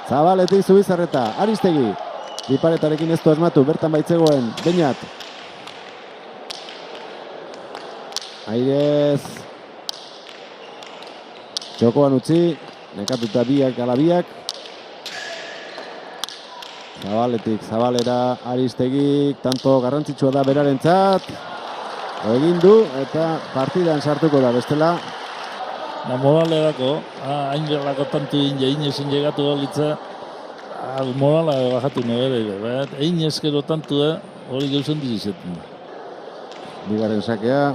Zabaletik Zubizarreta, Aristegi, biparetarekin ez du asmatu, bertan baitzegoen, Beñat. Airez, txokoan utzi, nekatuta biak ala biak. Zabaletik, Zabalera, Aristegi, tanto garrantzitsua da berarentzat. Egin du eta partidan sartuko da bestela. Da moralerako, hain gerlako tantu egin ezin llegatu galitza, morala bajatu nebere, egin ezkero tantu da, hori gauzen dizizetan da. Bigarren sakea,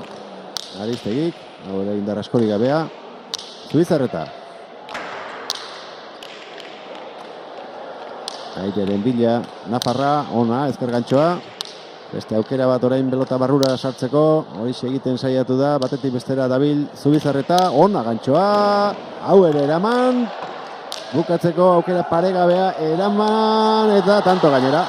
Aristegik, hau da indar askorik gabea, Zubizarreta. Aiteren bila, Nafarra, ona, ezker gantxoa. Beste aukera bat orain belota barrura sartzeko, hori egiten saiatu da, batetik bestera dabil Zubizarreta, ona gantxoa, hau ere eraman, bukatzeko aukera paregabea, eraman eta tanto gainera.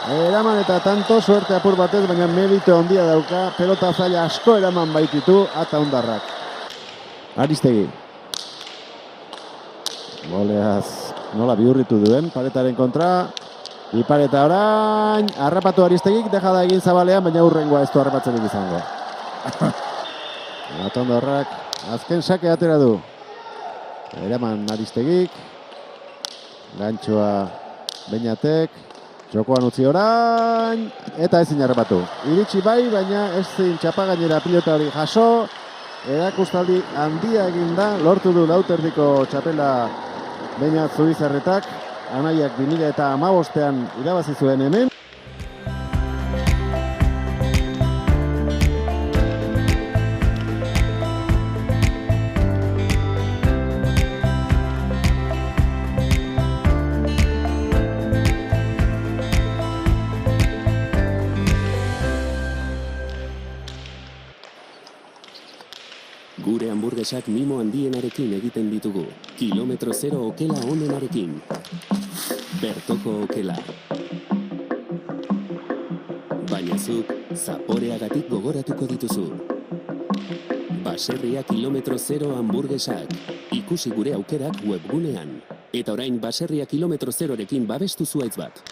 Eraman eta tanto, suerte apur batez, baina merito handia dauka, pelota zaila asko eraman baititu, ata ondarrak. Aristegi. Boleaz nola bihurritu duen, paretaren kontra. Ipareta orain, harrapatu Aristegik, deja da egin Zabalean, baina hurrengoa ez du harrapatzerik izango. Atondorrak, azken sake atera du. Eraman Aristegik, gantxoa Beñatek, txokoan utzi orain, eta ezin harrapatu. Iritsi bai, baina ezin txapagainera pilota hori jaso, erakustaldi handia egin da, lortu du lauterdiko txapela Beñat Zubizarretak, anaiak 2015an irabazi zuen hemen. Gure hamburguesak mimo handienarekin egiten ditugu. Kilometro zero okela onenarekin. Bertoko okela. Baina zuk, zaporeagatik gogoratuko dituzu. Baserria kilometro zero hamburguesak. Ikusi gure aukerak webgunean. Eta orain baserria kilometro zerorekin babestu zuaitz bat.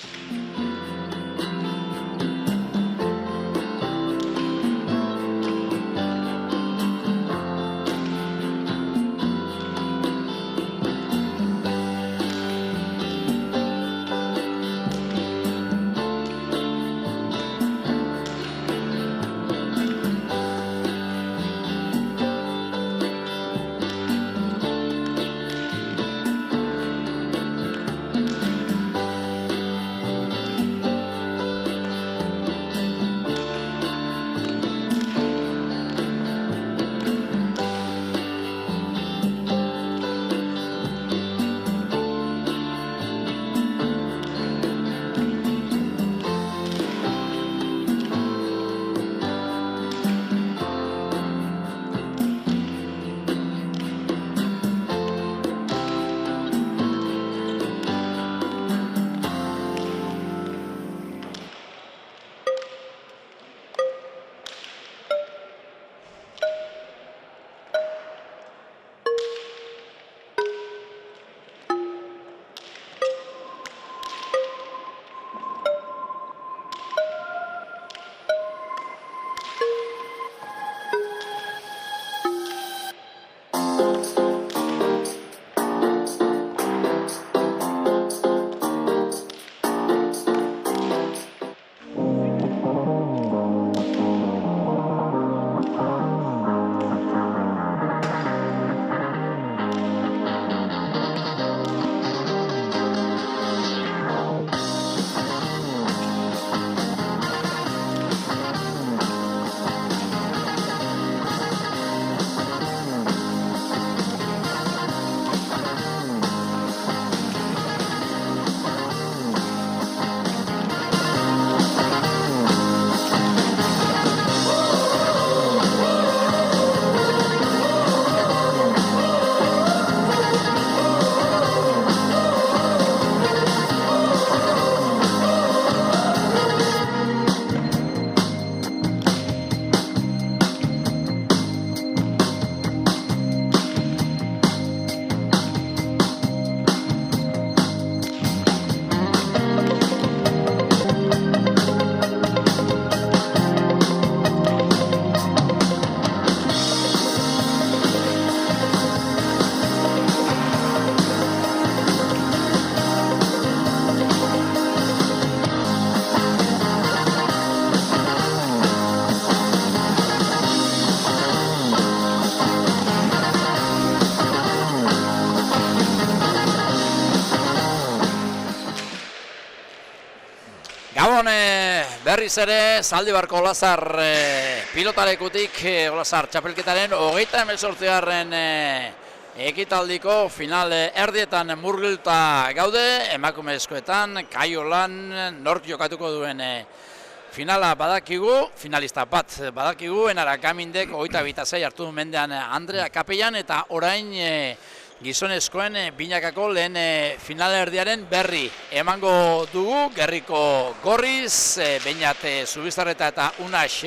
Gabon, berriz ere, Zaldibarko Olazar pilotalekutik Olazar txapelketaren 38. Ekitaldiko final erdietan murgilta gaude, emakumezkoetan, Kaiolan nork jokatuko duen finala badakigu, finalista bat badakigu, Enara Kamindek 26 hartu mendean Andrea Kapellan eta orain gizonezkoen binakako lehen final erdiaren berri emango dugu. Gerriko Gorriz, Beñat Zubizarreta eta Unax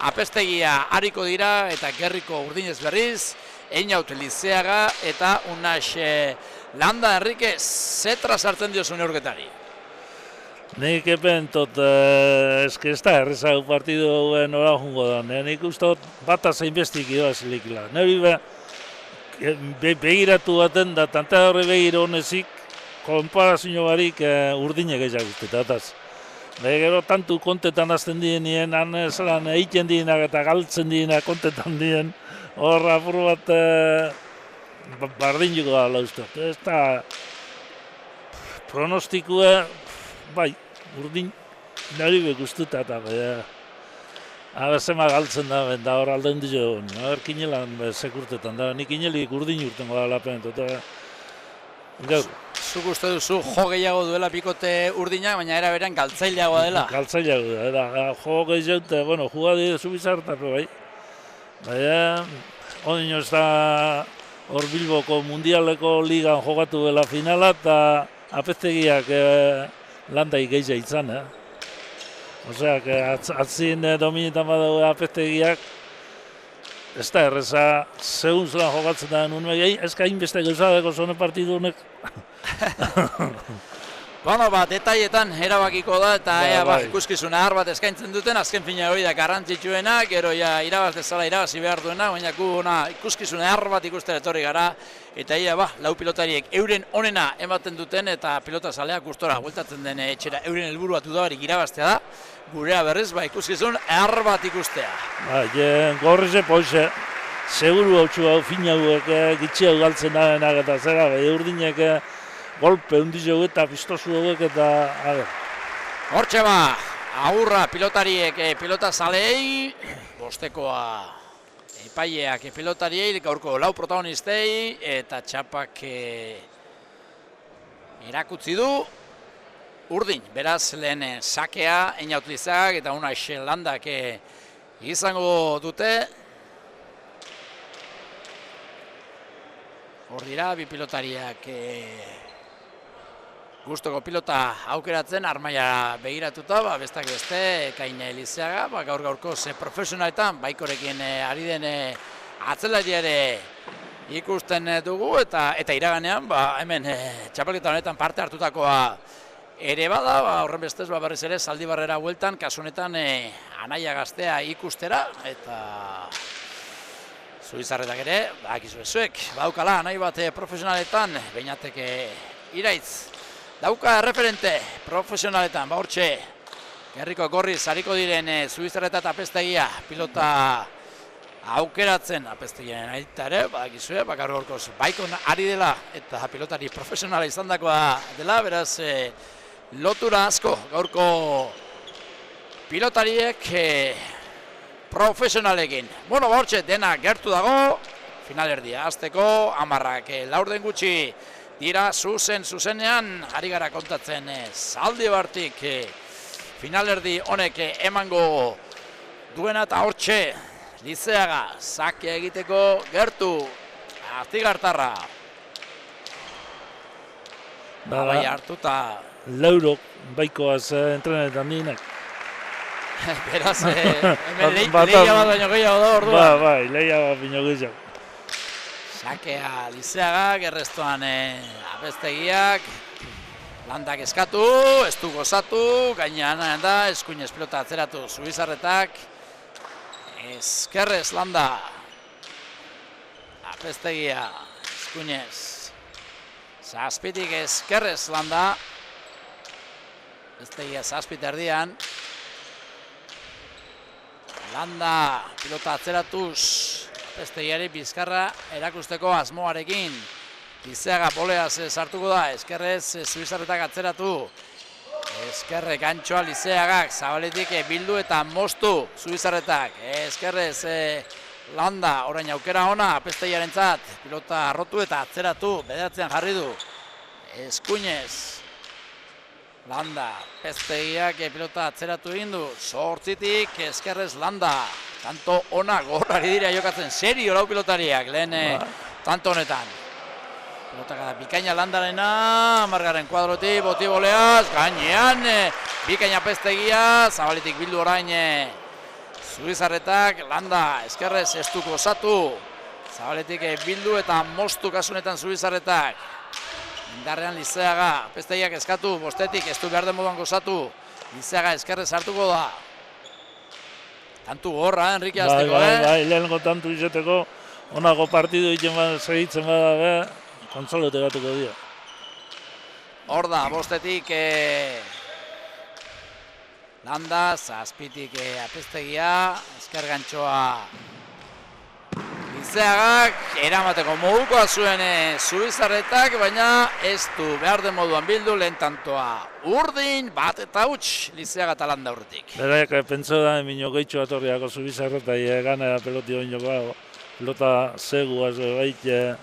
Apestegia hariko dira eta Gerriko Urdinez berriz, Einaut Lizeaga eta Unax Landa. Enrique, zetra sartzen diozu neurketari? Nik epentot, ez da erreza partidu nora jungo da. Nik ustot bat zein bestik idoazilikila. Neri begiratu baten da, tante horre begiro honezik, konparazio barik urdinek ezagutetataz. Gero tantu kontetan azten dienien, zelan egiten dienak eta galtzen dienak kontetan dien, horra apur bat bardin juko da lauztot. Ez da pronostikua, bai, urdin nari bekustuta eta zema galtzen da, da hor aldeun dizo, kinelan sekurtetan da, nik kinelik urdin urtengo da lapen, gaur. Zuk uste duzu jo gehiago duela bikote urdinak, baina era berean galtzaileagoa dela? Galtzaileagoa da, jo gehiago eta, bueno, jugadi Zubizarretako bai. Baina, ondino ez da hor Bilboko mundialeko ligan jogatu dela finala eta Apestegiak landai gehiago izan, Osea, atzin dominetan badago Apestegiak, ez da erreza, segun zelan jokatzen da nun megei, ez ka inbeste gauzadeko zone partidu honek. Bueno, detaietan erabakiko da eta ikuskizuna har bat eskaintzen duten, azken fina hori da garrantzitsuena, gero irabaz dezala irabazi behar duena, baina ikuskizuna har bat ikusten etorri gara, eta lau pilotariek euren onena ematen duten eta pilota zaleak gustora bueltatzen den etxera euren helburua dudabarik irabaztea da, gurea berriz ikuskizun har bat ikustea. Gorrize poize, seguru hau txu hau fina hauek gitxia galtzen dabenak eta zera, urdinek golpe hundizu eta pistozu hauek eta... Hortxe ahurra pilotariek pilota zalei, bostekoa epaileak pilotariei, gaurko lau protagonistei, eta txapak erakutsi du urdin. Beraz, lehen sakea, Einaut Lizeagak eta Unax Landak izango dute. Hor dira, bi pilotariak gustoko pilota aukeratzen, armaia begiratuta, bestak beste, Ekain Lizeaga, gaur-gaurko profesionaletan, baikorekin ari den atzelariare ikusten dugu, eta iraganean, hemen txapelketa honetan parte hartutakoa ere bada, horren bestez berriz ere Zaldibarrera bueltan, kasu honetan anaia gaztea ikustera, eta Zubizarretak ere, badakizu zuek, badaukala nahi bat profesionaletan, Beñateke iraitz. Dauka referente profesionaletan, hortxe, Gerriko gorriz hariko diren Zubizarreta eta Apeztegia pilota aukeratzen Apeztegiaren aita ere, badakizue, bakarro gorkoz baikon ari dela eta pilotari profesionala izandakoa dela, beraz lotura asko gaurko pilotariek profesionalekin. Bueno, hortxe dena gertu dago, finalerdia azteko, 10 laurden gutxi dira zuzenean, ari gara kontatzen Zaldibartik finalerdi honek emango duena eta hortxe Lizeaga sakia egiteko gertu Artigartarra. Bai hartuta Laurok baikoaz entrenetan dinak. Beraz, hemen lehia bat baino gehiago da orduan. Bai, lehia bat baino gehiago. Sakea Lizeaga, gerrestoan Apeztegiak, Landak eskatu, ez du gozatu, gainean da, eskuinez pilota atzeratu Zubizarretak, Ezkerrez Landa, Apeztegia, eskuinez, Zazpitik Ezkerrez Landa, Apeztegia Zazpit erdian, Landa pilota atzeratuz, Apeztegiari bizkarra erakusteko asmoarekin, Lizeaga boleaz sartuko da, Ezkerrez Zubizarretak atzeratu, Ezkerre gantxoa Lizeagak, Zabaletik bildu eta moztu Zubizarretak, Ezkerrez Landa, orain aukera ona, Apeztegiarentzat, pilota arrotu eta atzeratu, bederatzean jarri du, Eskuinez, Landa, Apeztegiak pilota atzeratu egin du, 8tik Ezkerrez Landa, tanto ona gorrari dira jokatzen, serio lau pilotariak, lehen tanto honetan. Pilotaka bikaina Landarena, 10. kuadrotik, boti boleaz, gainean, bikaina Apeztegia, Zabaletik bildu orain Zubizarretak, Landa, Ezkerrez ez du gozatu, Zabaletik bildu eta moztu kasunetan Zubizarretak, indarrean Lizeaga, Apeztegiak eskatu, bostetik ez du behar den moduan gozatu, Lizeaga Ezkerrez hartuko da. Tantu gorra, Enrique azteko, Bai, lehenko tantu izeteko, onako partidu egiten segitzen bada, kontsolote batuko dira. Hor da, bostetik Landa, Zazpitik Apeztegia, Ezker gantxoa Lizeagak, eramateko modukoa zuen Zubizarretak, baina ez du behar den moduan bildu, lehen tantoa urdin, bat eta huts, Lizeaga eta Landa urretik. Beraiak pentsa da, minio gehitxo atorriako Zubizarretai gana peloti oinoko, pelota zegu baita,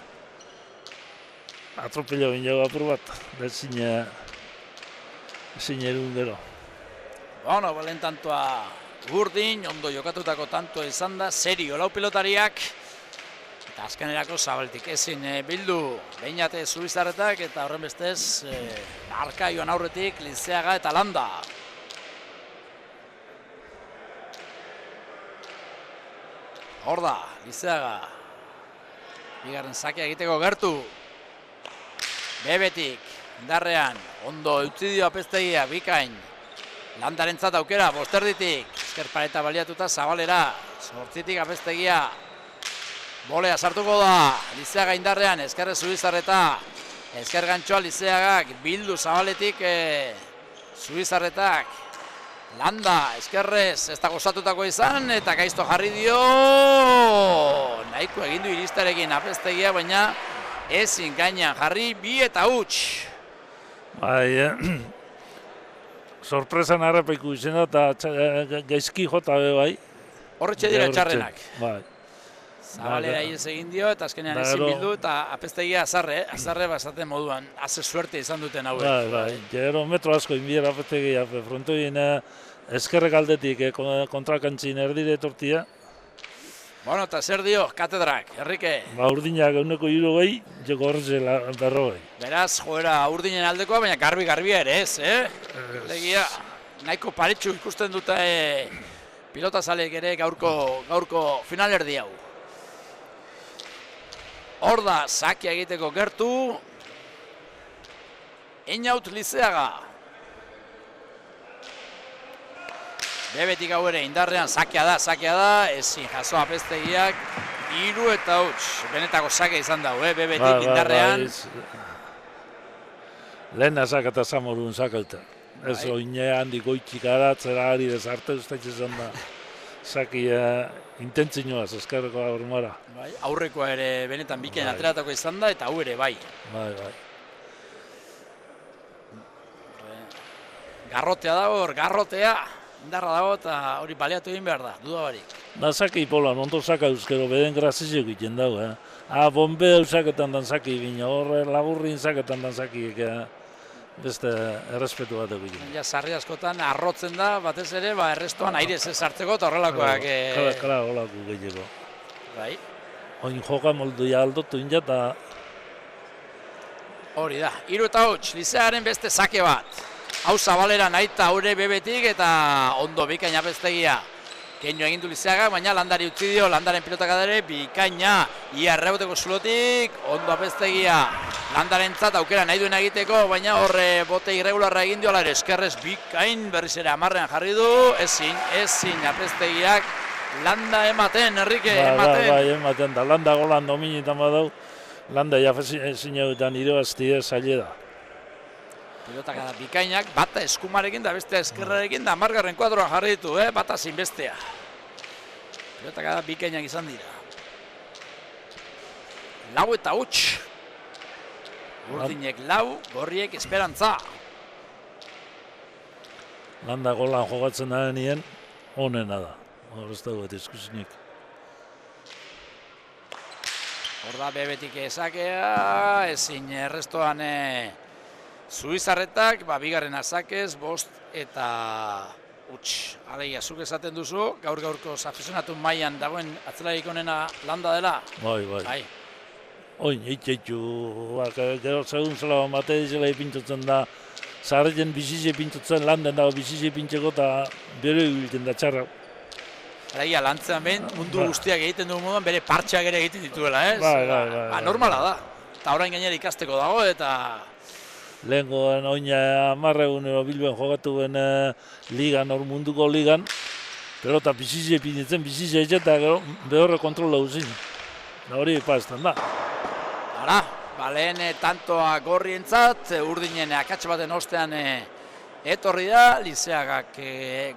atropello bineo apur bat, ezin erun gero. Bueno, lehen tantoa urdin, ondo jokatutako tantoa izan da, serio lau pilotariak, eta azkenerako Zabaletik ezin bildu Beñate Zubizarretak, eta horren bestez, arkaioan aurretik Lizeaga eta Landa. Hor da, Lizeaga, bigarren sakia egiteko gertu, Bebetik, indarrean, ondo utzi dio Apeztegia, bikain, Landarentzat aukera, bosterditik, Ezkerpareta baliatuta Zabalera, 8tik Apeztegia, bolea sartuko da, Lizeaga indarrean, Ezkerrez Zubizarreta, Ezker gantxoa Lizeagak, bildu Zabaletik Zubizarretak, Landa, Ezkerrez, ez da gozatutako izan, eta gaizto jarri dio, nahiko egindu iristarekin Apeztegia, baina ezin gainean jarri, bi eta huts. Bai, sorpresan harrapaiku izan da, eta gaizki jota bai. Horretxe dira txarrenak. Bai. Zabalera iez egin dio, eta azkenean ezin bildu, eta Apeztegia azarre bazaten moduan, haze suerte izan duten hauek. Bai, gero metro asko inbiera Apeztegia, frontoien ezkerrek aldetik kontrakantzin erdire etortia. Bueno, eta zer dio, katedrak, Enrique? Urdinak eguneko 60, joko horretzela 40. Beraz, joera urdinen aldekoa, baina garbi-garbia ere ez, Legia, nahiko paretsu ikusten dute pilotazaleek ere gaurko finalerdi hau. Hor da, sakia egiteko gertu, Einaut Lizeaga. Bebetik hau ere indarrean sakia da, ezin jaso Apeztegiak. 3 eta huts. Benetako sake izan dago, bebetik indarrean. Lehen azak eta Zamorun zakauta. Ez oine handi goitxik aratzera ari desarte ustaitz izan da. Zaki intentzinoaz eskerreko aurmara. Bai, aurrekoa ere benetan bikain ateratako izan da, eta hau ere bai. Bai. Garrotea dago, garrotea. Indarra dago eta hori baleatu egin behar da, duda barik. Da zaki polan, ondo zaka euskero, beden grazizio egiten dago, bombe eusaketan dan zaki bina, horre laburrin zaketan dan zaki, beste errespetu bat egiten. Ja, sarri askotan arrotzen da, batez ere, errestoan airez ez hartzeko eta horrelakoak. Kala, horrelako gehiago. Bai. Oin joka molduia aldotu inja eta... Hori da, 3 eta huts, Lizeagaren beste sake bat. Hau Zabalera naita haure bebetik eta ondo bikaina apeztegia. Keinu egin du Lizeaga, baina landari utzi dio, landaren pilotak adere, bikaina, ia erreboteko zulotik, ondo apeztegia. Landaren aukera nahi duen egiteko, baina horre bote irregularra egin dio, ere eskerrez bikain berriz ere 10ean jarri du, ezin apeztegiak landa ematen, Enrique, ematen. Bai, ematen da, landa golan dominitan badau, landa jafezin egutan iroazti ez aile da. Pilotak da bikainak, bata eskumarekin da bestea eskerrarekin da 10. kuadroa jarri ditu, bata zein bestea. Pilotak da bikainak izan dira. 4 eta huts. Urdinek 4, gorriek esperantza. Landa golan jogatzen da nien, onena da. Hor ez dago eta eskusinik. Hor da bebetik ezakea, ezin errestoan Zuizarretak, bigarren azakez, 5 eta huts. Alegia, zuk esaten duzu, gaur-gaurko afizionatu mailan dagoen atzelarik onena landa dela? Bai. Oin, eitxeitu, gero segun zela bate dizela ipintzutzen da, zaharren bizize ipintzutzen landen dago bizize ipintzeko eta bero ibilten da txarra. Alegia, lantzean behin, mundu guztiak egiten dugu moduan, bere partxeak ere egiten dituela, ez? Bai. Normala da. Eta orain gainera ikasteko dago, eta... Lehenkoen oina 10 egunero Bilben jogatu ben ligan, hor munduko ligan, pelota bizize ipinitzen, bizize eta gero behorre kontrola uzin. Hori ipazten da. Ara, lehen tantoa gorrientzat, urdinen akatxe baten ostean etorri da, Lizeagak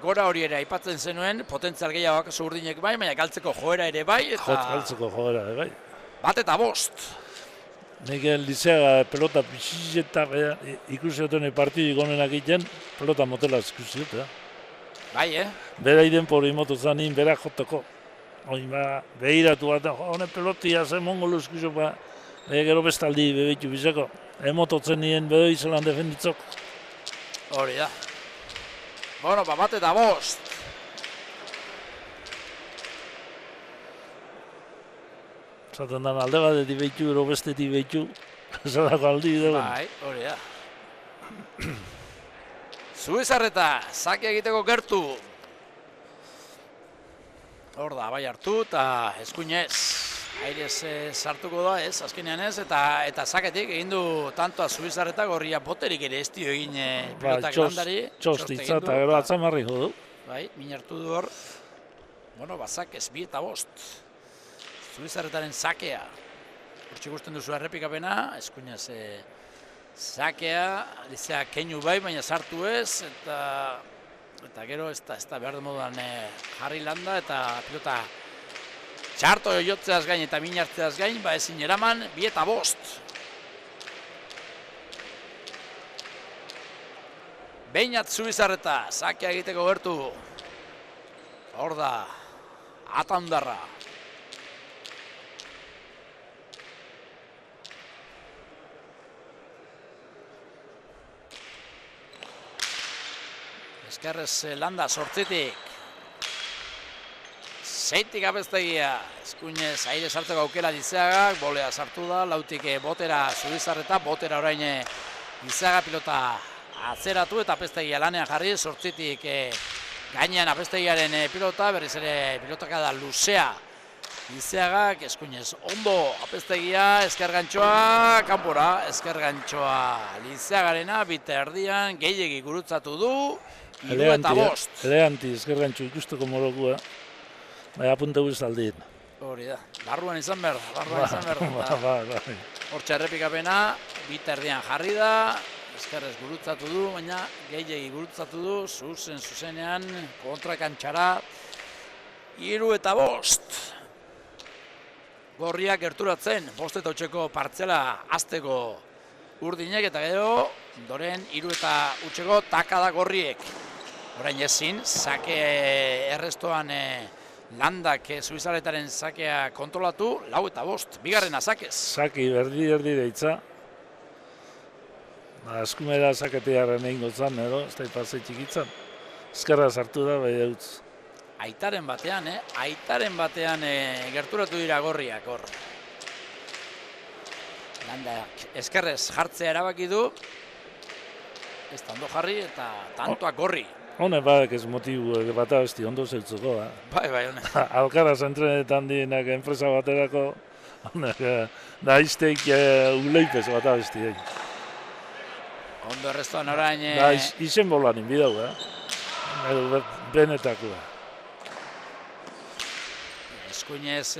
gora hori ere aipatzen zenuen, potentzial gehiagoak urdinek bai, baina galtzeko joera ere bai. Galtzeko joera ere bai. 1 eta 5. Nik Lizeaga pelota bizizeta ikusi duten partidik onenak egiten, pelota motela ikusi dut, Bai, Bera iden por imotu zanin, bera jotoko. Oin behiratu bat, honen pelotia zen mongolo ikusi, gero bestaldi bebetu bizeko. Emototzen nien bedo izelan defenditzok. Hori da. Bueno, 1 eta 5. Zaten dan alde batetik behitu, ero bestetik behitu, zelako aldi dugu. Bai, hori da. Zuizarreta, sake egiteko gertu. Hor da, bai hartu eta eskuinez. Airez sartuko da, ez, azkenean ez, eta saketik egin du tantoa Zuizarreta, gorria boterik ere ez dio egin pilotak landari. Txostitza eta gero atzamarri jo du. Bai, minartu du hor. Bueno, sakez 2 eta 5. Zuizarretaren sakea. Hortxe ikusten duzu errepikapena, eskuinaz sakea, Lizeak keinu bai, baina sartu ez, eta gero ez da behar du moduan jarri landa, eta pilota txarto jotzeaz gain eta min hartzeaz gain, ezin eraman, 2 eta 5. Beinat Zuizarreta, sakea egiteko gertu. Hor da, Atandarra. Eskerrez landa 8tik. 6tik apeztegia. Eskuinez aire sartzeko aukera Lizeagak, bolea sartu da, 4tik botera Zuizarreta, botera orain Lizeaga pilota atzeratu eta apeztegia lanean jarri, 8tik gainean apeztegiaren pilota, berriz ere pilotaka da luzea. Lizeagak eskuinez ondo apeztegia, eskergantxoa, kanpora, eskergantxoa Lizeagarena, bite erdian, gehiegi gurutzatu du, 3 eta 5. Eleanti eskergantxo ikusteko morokua, bai apunta guz aldiet. Hori da, barruan izan behar da. Hortxe errepikapena, bita erdian jarri da, eskerrez gurutzatu du, baina gehiegi gurutzatu du, zuzenean, kontrakantxara, 3-5. Gorriak gerturatzen, 5-8 partzela azteko urdinek, eta gero, ondoren 3-5 takada gorriek. Orain ezin, sake errestoan Landak Zubizarretaren sakea kontrolatu, 4-5, bigarrena sakez. Saki berdi deitza. Eskumera saketearen egin gotzan, ez da ipazei txikitzan. Ezkerra sartu da, bai eutz. Aitaren batean gerturatu dira gorriak hor. Landak eskerrez jartzea erabaki du, ez tando jarri eta tantoak gorri. Hone badak ez motibu bat abesti ondo zeutzuko, Bai, hone. Alkaraz entrenetan dienak enpresa baterako, da izteik uleipez bat abesti. Ondo errestoan orain... Da izen bolanin bidau, benetakoa. Eskuinez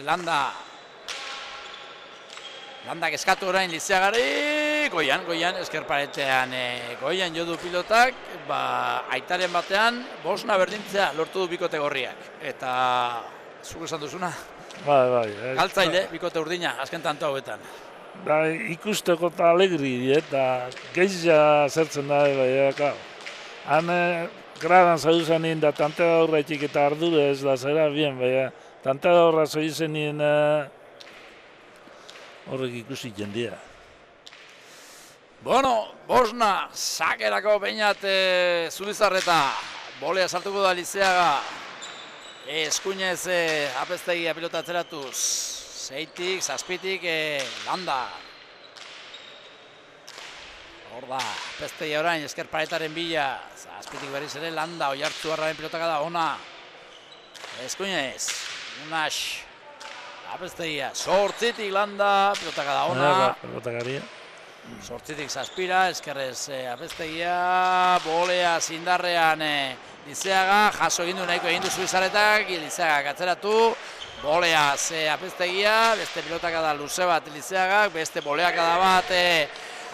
Landak eskatu orain Lizeagari, goian, eskerparetean goian jodu pilotak, aitaren batean, 5 berdintzea lortu du bikote gorriak. Eta, zuk esan duzuna? Bai. Galtzaile, bikote urdina, azken tanto hauetan. Da, ikusteko eta alegri, eta geizia zertzen da, bai, han gradan zauduzan nien, da tantea horra etxik eta ardure ez da zera, bien, bai, tantea horra zoizen nien, horrek ikusi jendia. Bueno, 5, sakerako peinat Zubizarreta, bolea sartuko da Lizeaga, eskuinez apestegia pilota atzeratuz, 6-tik, 7-tik, Landa. Hor da, apestegia orain, eskerparetaren bila, 7-tik berriz ere, Landa, oiartzu harraren pilotaka da, ona. Eskuinez, Unax, apestegia, 8-tik Landa, pilotaka da, ona. Pilotakaria. 8-tik 7, eskerrez apestegia, bolea zindarrean Lizeaga, jaso egindu nahiko egindu Zubizaretak, Lizeagak atzeratu, bolea apestegia, beste pilotaka da luze bat Lizeagak, beste boleaka da bat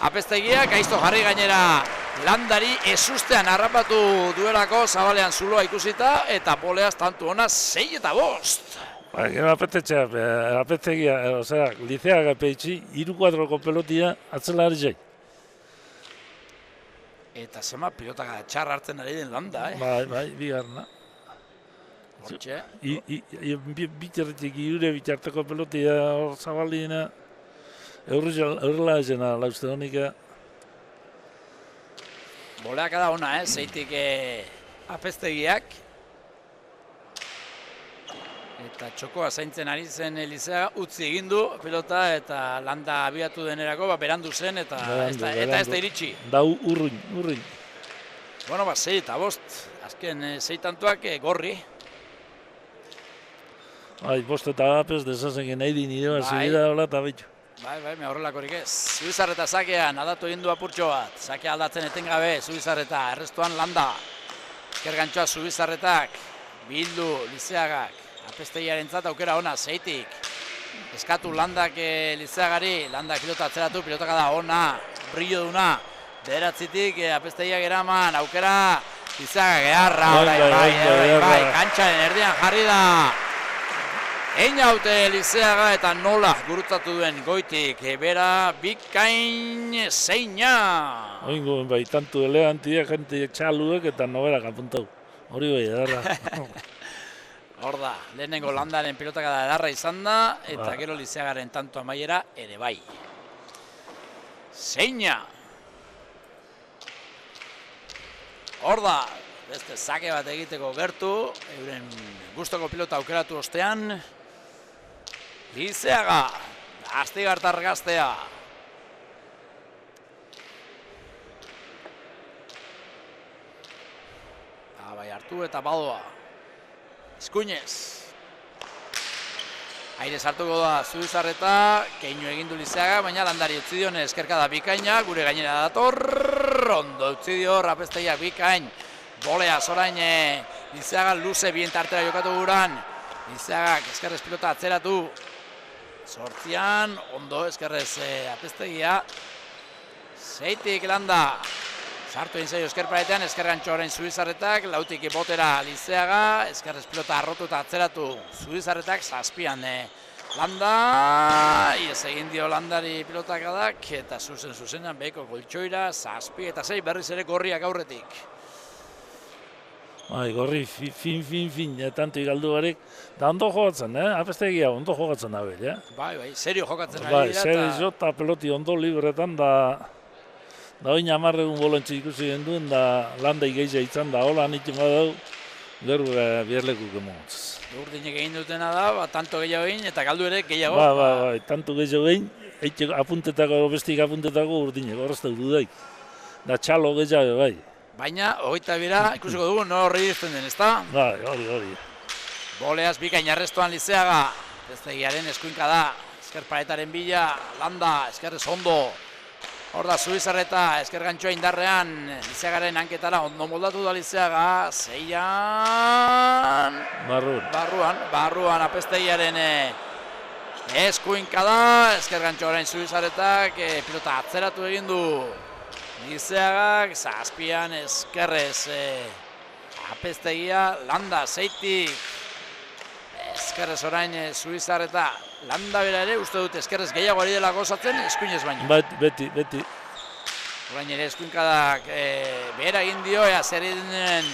apestegia, gaizto jarri gainera Landari ezustean harrapatu duelako zabalean zuloa ikusita, eta boleaz tantu ona 6-5. Gero apestegia, Lizeaga peitzi, 3-4ko pelotia atzelari jai. Eta zema pilotaka txarra hartzen ari den Landa, Bai, bigarna. Hortxe. Bitarretik bitarteko pelotia hor zabalina, eurrela ezena lauzte honika. Boleaka da ona, 6-tik apestegiak. Eta txokoa zaintzen ari zen Lizeaga, utzi egin du pilota eta Landa abiatu denerako, berandu zen eta ez da iritsi. Da urruin. Bueno, 6-5, azken 6 tantuak gorri. Bai, 5 eta apes desazen nahi dinidea, zibida hola eta bitxo. Bai, horrelakorik ez. Zubizarreta sakean, aldatu egin du apurtxo bat. Sakea aldatzen etengabe, Zubizarreta, errestuan Landa. Eskergantxoa Zubizarretak, bildu Lizeagak. Apestegiaren aukera ona, 6-tik. Eskatu Landak Lizeagari, Landak pilota atzeratu, pilotaka da ona, brillo duna. 9-tik apestegiak eraman, aukera Lizeagak eharra, bai, kantxaren erdian jarri da. Egin haute Lizeaga eta nola gurutzatu duen goitik, bera bikain zeina. Oingo, bai, tantu elegantiak, jente txaluek eta nobera kapuntau. Hori bai, edarra. Hor da, lehenengo Landaren pilotaka da edarra izan da, eta gero Lizeagaren tanto amaiera ere bai. Zeina! Hor da, beste sake bat egiteko gertu, euren gustoko pilota aukeratu ostean. Lizeaga, Astigartar gaztea. Bai hartu eta badoa. Eskuinez. Aire sartuko da Zubizarreta, keinu egindu Lizeaga, baina Landari utzi dion eskerkada bikaina, gure gainera dator, ondo utzi dio apestegiak bikain, bolea zorain Lizeaga luze bien tartera jokatu guran, Lizeagak eskerrez pilota atzeratu. Sortzian, ondo eskerrez Apeztegia. Seitik Landa. Sartu egin zaio eskerparetean, eskergantxo orain Zubizarretak, lautik botera Lizeaga, eskerrez pilota arrotu eta atzeratu Zubizarretak, zazpian Landa, iez egin dio Landari pilotakadak, eta zuzenan beheko Goltxoira, zazpi eta zei berriz ere Gorriak aurretik. Bai, Gorri fin, tanto galdu barik, da ondo jogatzen, Apeztegia ondo jogatzen abel, Bai, serio jokatzen ari Bai, dira, serio eta peloti ondo libretan, da oin amarregun bolentzi ikusi genduen, da Landa igeiza izan, da hola anitzen badau, gero bierleku gemontz. Urdinek egin dutena da, tanto gehiago egin, eta galdu ere gehiago. Bai, tanto gehiago egin, apuntetako, bestik apuntetako urdinek, horrezta dudaik. Da txalo gehiago, bai. Baina, hogeita bira, ikusiko dugu, no horri izten den, ezta? Bai, hori. Boleaz bikain arrestoan Lizeaga, Apeztegiaren eskuinka da, eskerparetaren bila, Landa, eskerrez ondo. Hor da Zubizarreta, eskergantxoa indarrean, Lizeagaren hanketara ondo moldatu da Lizeaga, zeian... Barruan Apeztegiaren eskuinka da, eskergantxoa orain Zubizarretak, pilota atzeratu egin du. Lizeagak, zazpian eskerrez Apeztegia, Landa, zeitik. Eskerrez orain Zubizarreta, Landa bera ere, uste dut eskerrez gehiago ari dela gozatzen, eskuinez baino. Beti. Orain ere eskuinkadak behera egin dio, zer egin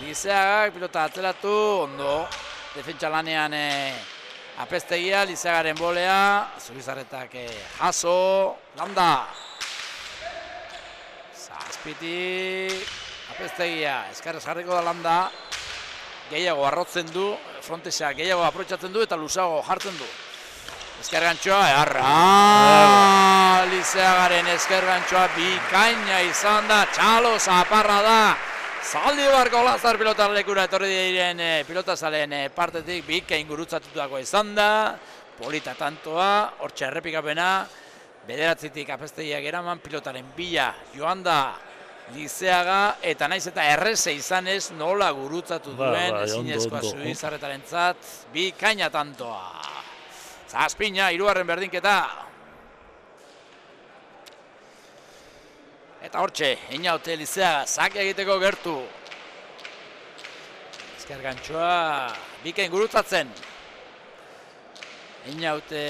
Lizeagak, pilota atzeratu, ondo. Defentsa lanean Apeztegia, Lizeagaren bolea, Zubizarretak jaso, Landa. Zazpitik, Apeztegia, eskerrez jarriko da Landa. Gehiago arrotzen du, frontesa gehiago aprotxatzen du eta luzago jartzen du. Eskergantxoa, Lizeagaren eskergantxoa bikaina izan da, txalo zaparra da. Zaldibarko Lazar pilotar lekura etorri diren pilotazaleen partetik bikain gurutzatutako izan da. Polita tantoa, hortxe errepikapena, bederatzitik Apeztegiak eraman pilotaren bila joan da Lizeaga, eta naiz eta erreze izanez nola gurutzatu duen ezinezkoa Zubizarretarentzat bikaina tantoa. Zazpina, hirugarren berdinketa. Eta hortxe, inaute Lizeaga, zake egiteko gertu. Eskergantxoa bikain gurutzatzen. Inaute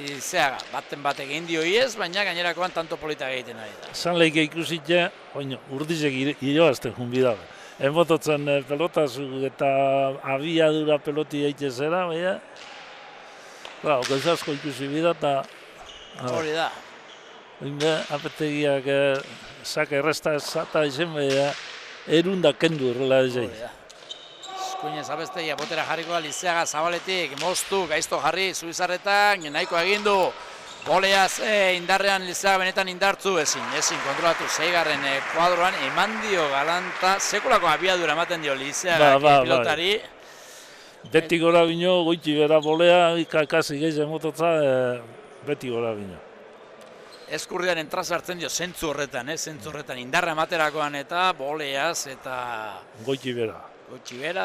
Lizeaga, baten egin dio iez, baina gainerakoan tanto polita egiten ari da. San leike ikusitzea, urdizek iroazten junbi dago. Enbototzen pelotazuk eta abiadura peloti eitezera, baina... Gauzasko ikusi bida eta... Hori da. Apeztegiak zake erresta ezata izen, baina erunda kendu errela ezei. Eskuinez Apeztegia botera jarrikoa Lizeaga zabaletik, moztu, gaizto jarri Zubizarretan, nahiko egindu. Boleaz indarrean Lizeaga benetan indartzu ezin kontrolatu zeigarren kuadroan, eman dio galanta, sekulako abiadura ematen dio Lizeaga pilotari. Beti gora bino, goiti bera bolea, ikakasi gehiago mototza, beti gora bino. Eskurriaren traza hartzen dio zentzu horretan, indarra ematerakoan eta boleaz eta... Goiti bera.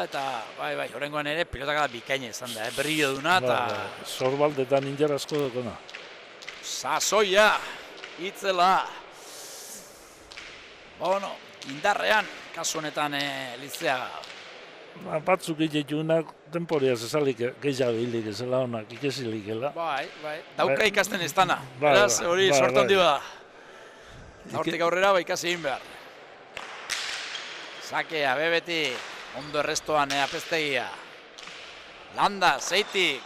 Eta, bai, horrengoan ere pilotakada bikaina izan da, berrio duna eta... Zorbaldetan indar asko dukona. Sasoia, itzela. Bueno, indarrean, kasu honetan Lizeaga. Batzuk egitunak temporia zezalik gehiago hilik ezela honak, ikesilikela. Bai, dauka ikasten ez dana, beraz hori sortu handi da. Hortik aurrera ikasi egin behar. Sakea, bebeti, ondo errestoan Apeztegia. Landa, zeitik.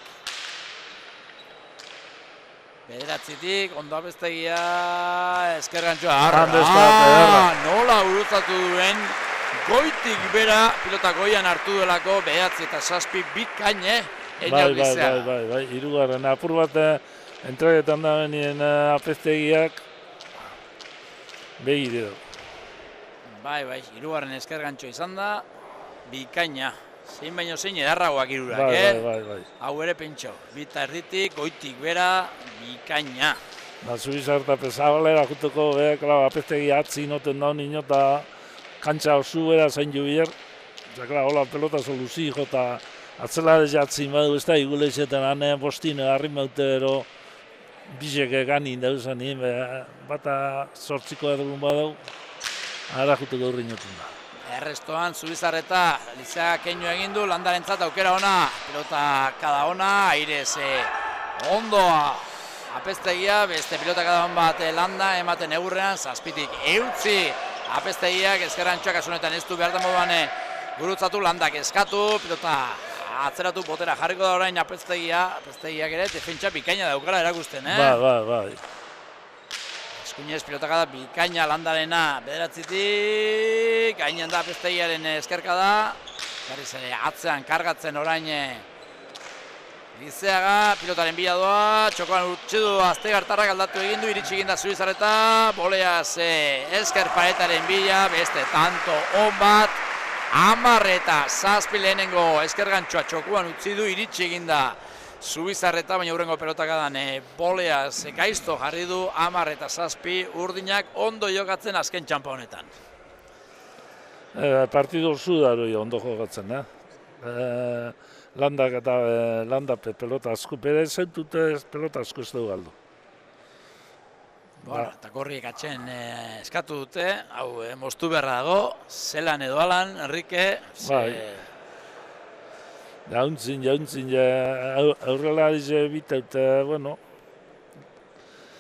Bederatzitik, ondo Apeztegia, eskergantxoa. Nola gurutzatu duen. Goitik bera, pilota goian hartu duelako, behatzi eta zazpi bikaine, Lizeaga. Bai, hirugarren apur bat entregetan da benien Apeztegiak behi edo. Bai, hirugarren eskergantxo izan da, bikaina. Zein baino zein edarragoak hirurak, Bai. Hau ere pentso, bita erditik, goitik bera, bikaina. Zubizarreta pesabalera juteko, Apeztegia atzi noten da nino eta kantxa osu bera zain jo bier. Hola pelota soluzi jota Atzelare jatzin badu, ez da, iguleizetan anean postino, harri mautero, bizek ganin dauzan, bata sortzikoa dugun badau, ara jutu gaur inotun da. Errestoan, Zubizarreta, Lizeaga keinu egin du, Landarentzat aukera ona, pilota kada ona, airez ondoa apestegia, beste pilota kada on bat Landa, ematen eurrean, zazpitik eutzi apestegiak, ezkerrantxoak asunetan ez du behar da moduan gurutzatu, Landak eskatu, pilota atzeratu botera jarriko da orain apestegiak ere, defentsa bikaina daukala erakusten, Ba. Eskuinez pilotakada bikaina Landarena bederatzitik, gainean da apestegiaren eskerka da, berriz atzean kargatzen orain Lizeaga, pilotaren bila doa, txokoan utzi du Astegartarrak aldatu egin du, iritsi egin da Zubizarreta, boleaz esker paretaren bila, beste tanto on bat, 10-7 lehenengo eskergantxoa txokoan utzi du, iritsi egin da Zubizarreta, baina hurrengo pelotakadan boleaz gaizto jarri du 10-7 urdinak ondo jokatzen azken txampa honetan. Partidu zudaro ondo jokatzen, Landak eta Landape pelota asko, bere zaitute pelota asko ez dugu galdu. Eta gorriek atxen eskatu dute, hau moztu beharra dago, zelan edo alan, Enrique. Jauntzin, aurrelari bitaute, bueno,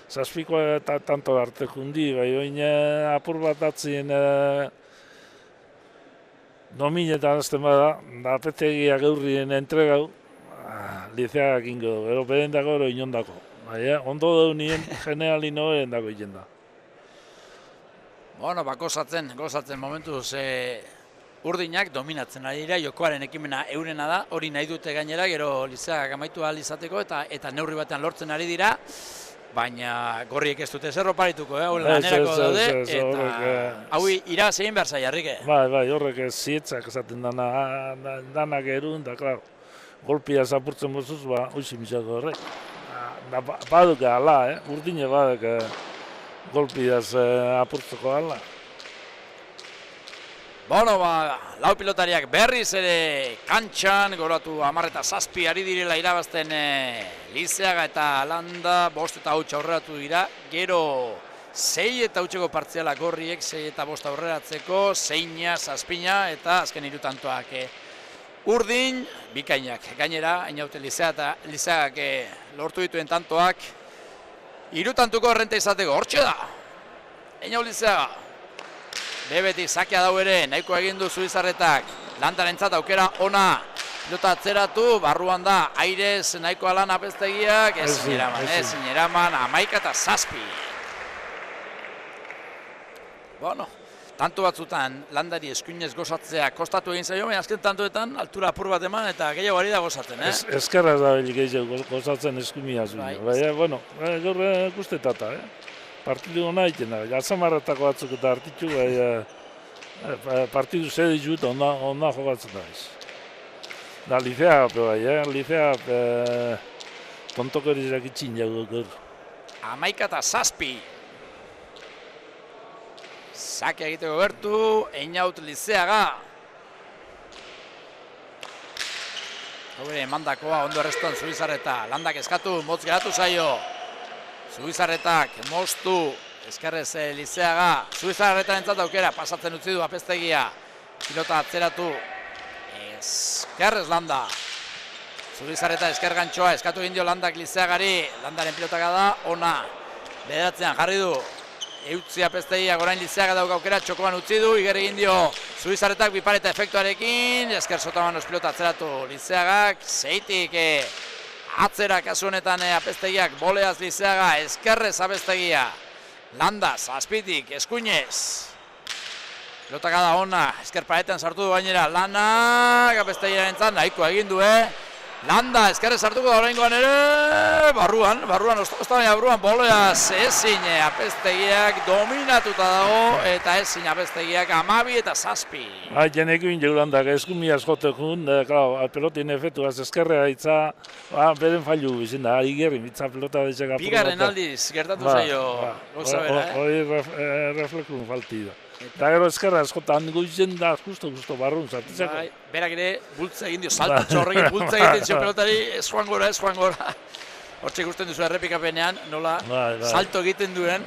zazpikoa eta tanto arte jundi, bai oin apur bat atzien nominetan azten bada, da apetegia gaurrien entregau, Lizeagak ingo, gero bedendako ero inondako. Ondo daunien generali noen dago ikenda. Bueno, gozatzen momentuz urdinak dominatzen ari dira, jokoaren ekimena eurena da, hori nahi dute gainera, gero Lizeagak amaitu ahal izateko eta neurri batean lortzen ari dira, baina gorriek ez dute zerro parituko, hau lanerako daude, eta hau iraz egin behar zai, Enrique. Bai, horrek zietzak esaten danak erun, da, klar, golpia zapurtzen bozuz, hoxi misako horrek. Baduka ala, urdine baduka golpiaz apurtzeko ala. Bueno, lau pilotariak berriz ere kantxan, goratu 10-7 ari direla irabazten Lizeaga eta Landa, 5 eta 8 aurreratu dira, gero 6 eta 8ko partziala gorriek, 6 eta 5 aurreratzeko, 6-7 eta azken 3 tantoak urdin, bikainak. Gainera, inaute Lizeagak lortu dituen tantoak, 3 tantuko errenta izateko, hortxe da, inau Lizeaga. Bebetik sakea dau ere, nahiko egin du Zubizarretak, Landarentzat aukera ona, pilota atzeratu, barruan da, airez nahiko alan apestegiak, ezin eraman, 11-7. Bueno, tanto batzutan Landari eskuinez gozatzea kostatu egin zaio, baina azken tantoetan altura apur bat eman eta gehiago ari da gozatzen, Eskerraz da belik gehiago gozatzen eskuimia zuina, baina, bueno, gaur guztetata, Partidu hona egiten da, atzamarratako batzuk eta artitu, partidu zede jut hona jokatzen da. Da, Lizeaga, Lizeaga tontoko erizak itxin jago gaur. 11-7. Sake egiteko gertu, Einaut Lizeaga. Hore, mandakoa ondo errestuan Zubizarreta, Landak eskatu, motz geratu zaio. Zubizarretak moztu, eskerrez Lizeaga, Zubizarreta entzat aukera, pasatzen utzi du apestegia, pilota atzeratu, eskerrez Landa. Zubizarreta eskergantxoa, eskatu egin dio Landak Lizeagari, Landaren pilotaka da, ona, bederatzean jarri du, eutzi apestegia, orain Lizeaga dauka aukera, txokoan utzi du, iger egin dio Zubizarretak bipareta efektuarekin, esker sotamanos pilota atzeratu Lizeagak, zeitik, atzera kasu honetan apestegiak, boleaz Lizeaga, eskerrez apestegia, Landa, zazpitik, eskuinez. Pilotaka da ona, esker paretan sartu du gainera, Lanak apestegiaren entzat, nahiko egin du, Landa, eskerrez sartuko da oraingoan ere, barruan, baina barruan, boleaz ezin apestegiak dominatuta dago, eta ezin apestegiak 12-7. Jenekin jeulandak eskumiaz jotekun, pelotin efetuaz eskerrea itza, beren fallu izin da, igerri mitza pelota dezak apurra. Bigarren aldiz, gertatu zaio, gauza bera, Hori reflekun falti da. Eta gero eskerra askotan goizen da, justo barrun sartitzeko. Bai, berak ere bultza egin dio, saltatxo horrekin bultza egiten zio pelotari, ez joan gora. Hortxe ikusten duzu errepikapenean, nola salto egiten duen.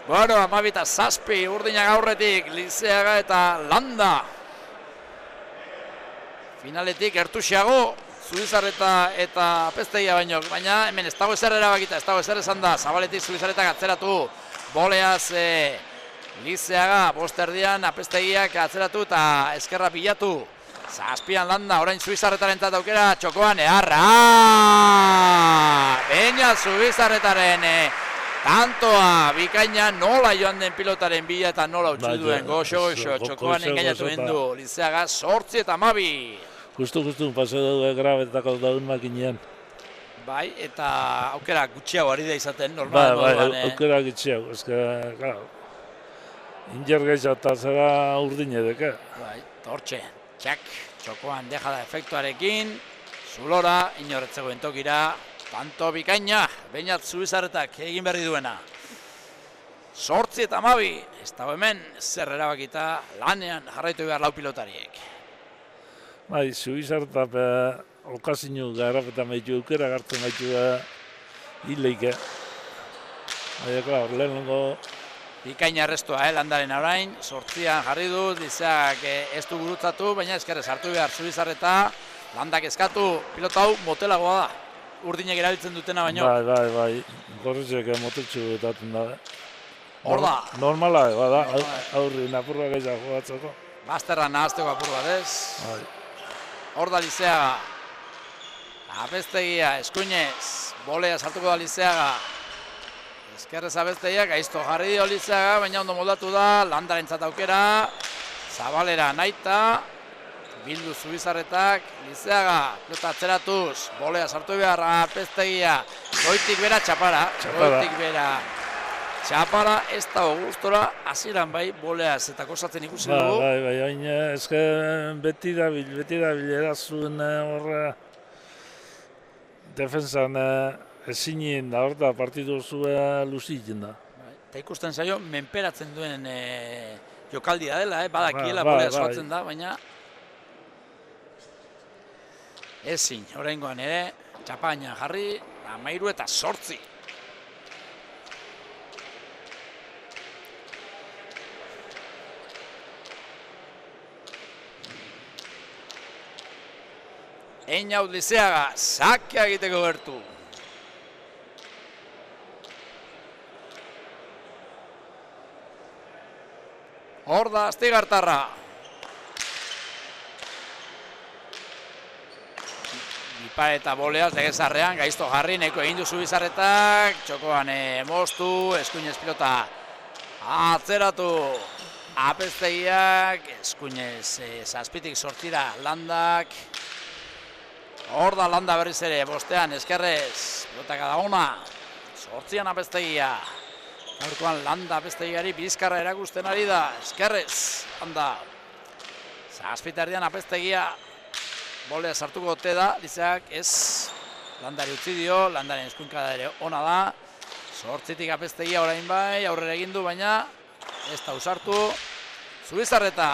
Bueno, 12-7, Urdinak aurretik, Lizeaga eta Landa. Finaletik Ertuxiago, Zubizarreta eta Apeztegia baino, baina hemen ez dago ezer erabakita, ez dago ezer esan da, Zabaletik Zubizarretak atzeratu, Boleaz Lizeaga, bosterdian Apeztegiak atzeratu eta eskerra pilatu. Zazpian Landa, orain Zubizarretaren aukera, txokoan eharra! Beina Zubizarretaren tantoa, bikaina nola joan den pilotaren bila eta nola utzi duen, goxo, txokoan engainatu du, Lizeaga 8 eta 12. Justu, paseo dugu grabetako daun makinean. Bai, eta aukera gutxiago ari da izaten, normal moduan. Bai, aukera gutxiago, eske, claro. Inger gehiago eta zera Urdin edeke. Bai, tortxe, txokoan deja da efektuarekin, zulora, inorretzegoen tokira, tanto bikaina, Beñat Zubizarretak egin berri duena. 8 eta 12, ez dago hemen, zer erabakita lanean jarraitu behar lau pilotariek. Bai, Zubizarretak okazinu garrapeta maitu eukera gartzen maitu hileike. Baina, klar, lehenengo... Bikaina arrestua, Landaren orain, 8an jarri du, Lizeagak ez du gurutzatu, baina eskerrez hartu behar Zubizarreta, Landak eskatu, pilota hau motelagoa da. Urdinek erabiltzen dutena baino. Bai, gorrizek moteltxu etaten da. Hor da. Normala, bada, aurri napurra gehiago joatzeko. Bazterra nahazteko apur bat ez. Bai. Hor da Lizeaga. Apeztegia, eskuinez, Bolea sartuko da Lizeaga. Eskerrez Apeztegia, gaizto jarri dio Lizeaga, baina ondo moldatu da, Landarentzat aukera. Zabalera naita. Bildu Zubizarretak, Lizeaga, pelota atzeratuz, Bolea sartu behar, Apeztegia, goitik bera txapara, goitik bera txapara, ez da gustora, hasieran bai, Boleaz eta kostatzen ikusi dugu. Bai, baina eske beti dabil erazuen horre defensan ezinien da hor da partidu zua luzitzen da. Eta ikusten zaio, menperatzen duen jokaldia dela, badakiela Bolea zoatzen da, baina ezin, oraingoan ere, txapaina jarri, 13 eta 8. Einaut Lizeaga, sakea egiteko gertu. Hor da Astigartarra. Ipa eta Boleaz legezarrean, gaizto jarri, neko egin du Zubizarretak, txokoan moztu, eskuinez pilota atzeratu. Apeztegiak, eskuinez zazpitik sortira Landak. Hor da Landa berriz ere, bostean, eskerrez, pilotaka da ona, 8an Apeztegia. Gaurkoan Landa Apeztegigari bizkarra erakusten ari da, eskerrez, Landa. Zazpiterdian Apeztegia, Bolea sartuko ote da, Lizeak ez, Landari utzi dio, Landaren eskuinkada ere ona da. 8tik Apeztegia orain bai, aurrera egin du, baina ez da usartu. Zubizarreta.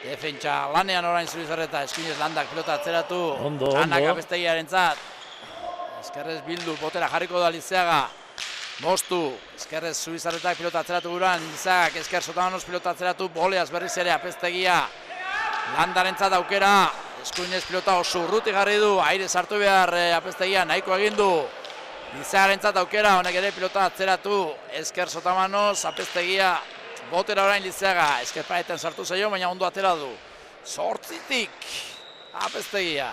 Defentsa lanean orain Zubizarreta, eskinez Landak pilota atzeratu. Ondo. Anak Apeztegiarentzat. Eskerrez bildu, botera jarriko da Lizeaga. Moztu, eskerrez Zubizarretak pilota atzeratu guran, Lizeagak esker Sotamanoz pilota atzeratu, Boleaz berriz ere Apeztegia. Landarentzat aukera, eskuinez pilota oso urruti jarri du, aire sartu behar Apeztegia, nahiko egin du. Lizeagarentzat aukera, honek ere pilota atzeratu, esker Sotamanoz, Apeztegia. Botera orain Lizeaga, esker paretan sartu zaio, baina ondo atera du. 8tik, Apeztegia.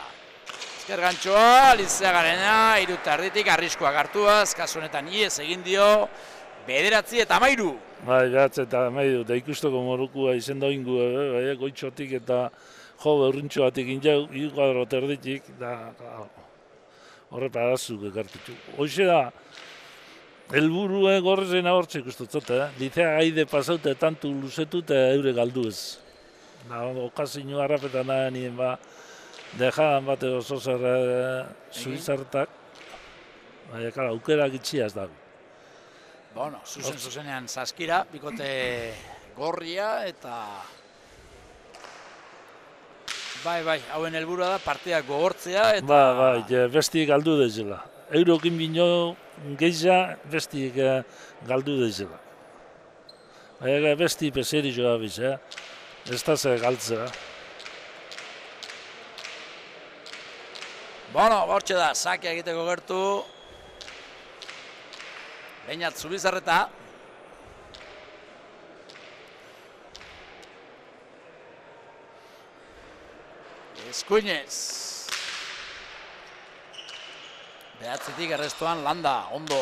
Esker gantxoa, Lizeagarena, 3 arriskuak hartuaz, kasu honetan iez egin dio, 9 eta 13. Bai, gatz eta 13, eta ikusteko morukua izen da ingu, goitxotik eta jo beurrintxo batik injau, iguadro terditik, da horre parazuk ekartitu. Hoxe da, helburue gorrezen ahortzik ustutzot, Lizeaga aide pasaute tantu luzetu eta eure galdu ez. Okazinu harrapetan da nien dejadan bat edo zozer Zubizarretak, baina aukera gitxiaz dago. Bueno, zuzenean Saskira, bikote gorria eta... Bai, hauen helburua da partidak gogortzea eta... Bai, bestik galdu dezela. Eurokin bino geiza bestik galdu dezela. Bai, besti peseri joa biz, ez da ze galtzea. Bueno, bortxe da, sakia egiteko gertu. Beñat Zubizarreta. Eskuinez. Behatzetik errestuan Landa, ondo.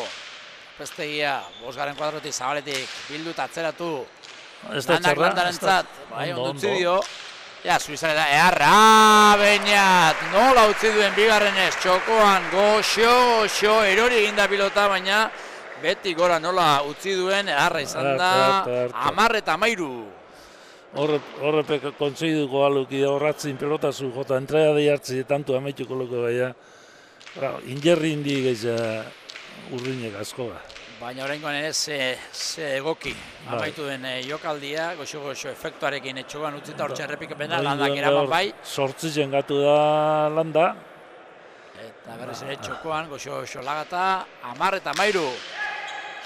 Pestegia, bosgarren kuadrotik, zabaletik, bildu eta atzeratu. Lanak Landarentzat, bai, ondo utzi dio. Ja, Zubizarreta, Beñat, nola utzi duen bigarrenez, txokoan, goxo, erori eginda pilota, baina beti gora nola utzi duen, izan da, 10 eta 13. Horrepek kontseiduko aluki horratzin pelotazu jota entrega de hartzi tanto amaituko loko baina injerri indi gaiza urrinek asko ba. Baina oraingoan ere ze egoki amaitu den jokaldia, goxo efektuarekin etxogan utzita hortxe errepikapena Landak eraman bai. Sortzitzen gatu da Landa. Eta berriz ere txokoan, goxo lagata, 10 eta 13.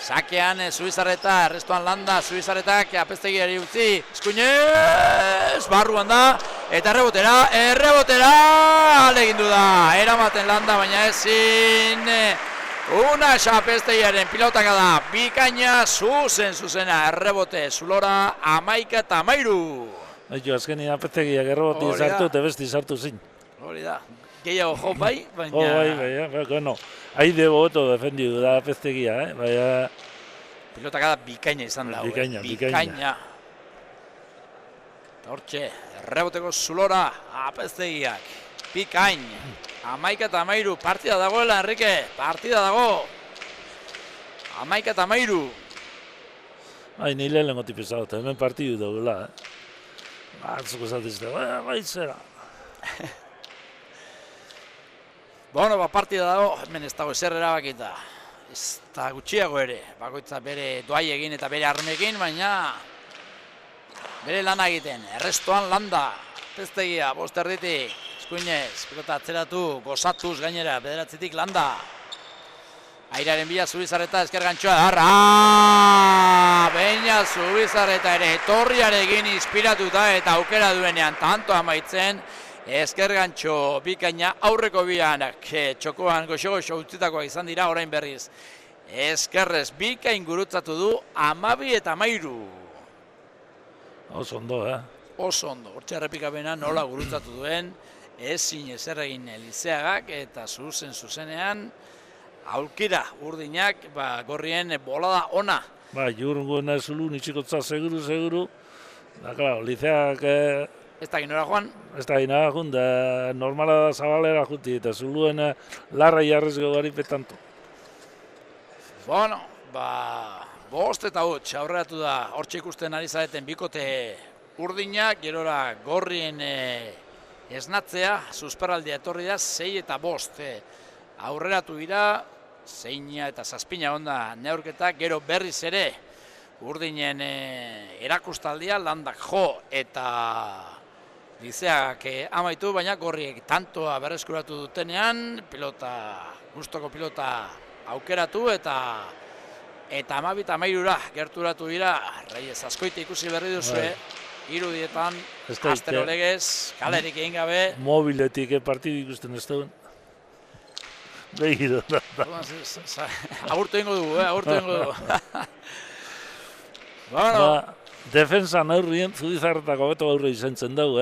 Sakean Zubizarreta, errestuan Landa, Zubizarretak apestegiari utzi, eskuinez, barruan da, eta errebotera, alegindu da, eramaten Landa, baina ezin, una apestegiaren pilotaka da, bikaina zuzena, errebote, zulora, 11 eta 13. Aitu, azkenin apestegiak erreboti sartu eta besti sartu zin. Hori da, gehiago jo bai, baina... Bai, bueno, haide boto defendidu da apestegia, baina... Pilotaka da bikaina izan da, bikaina. Hortxe, erreboteko zulora, apestegiak, bikain, 11 eta 13, partida dagoela, Enrique, partida dago. 11 eta 13. Bai, nire lehenko tipizat, hemen partidu dagoela, Batzuko zatizte, bai zera. Bueno, partida dago, hemen ez dago ezer erabakita. Ez da gutxiago ere, bakoitza bere doai egin eta bere armekin, baina bere lana egiten. Errestuan Landa, pestegia, bost erditik, eskuinez, pilota atzeratu, gozatuz gainera, bederatzitik Landa. Airearen bila Zubizarreta, ezker gantxoa, Beñat Zubizarreta ere, etorriarekin inspiratuta eta aukera duenean tanto amaitzen, ezker gantxo bikaina aurreko bianak txokoan goxo utzitakoak izan dira orain berriz. Ezkerrez bikain gurutzatu du 12 eta 13. Oso ondo, Oso ondo, hortxe errepikapena nola gurutzatu duen, ezin ezer egin Lizeagak eta zuzenean aulkira urdinak gorrien bolada ona. Ba, jurungo zulu nitxikotza seguru. Da, klaro, Lizeagak... Ez da ginora joan? Ez da ginora joan, da normala da zabalera juti, eta zuluen larra jarrezgo gari petanto. Bueno, bost eta huts, aurreratu da, hortxe ikusten ari zareten bikote urdinak, gerora gorrien esnatzea, susperraldia etorri da, 6 eta 5. Aurreratu dira, 6 eta 7 onda neurketak, gero berriz ere, urdinen erakustaldia, Landak jo eta Lizeak amaitu, baina gorriek tantoa berreskuratu dutenean, gustoko pilota aukeratu eta 12 eta 13 gerturatu dira. Reyes askoite ikusi berri duzue, irudietan, astero legez, kalerik egin gabe. Mobiletik partidu ikusten ez duen. Begido. Agurtu ingo dugu, Defensa neurrien, Zubizarretako beto aurre izentzen dugu,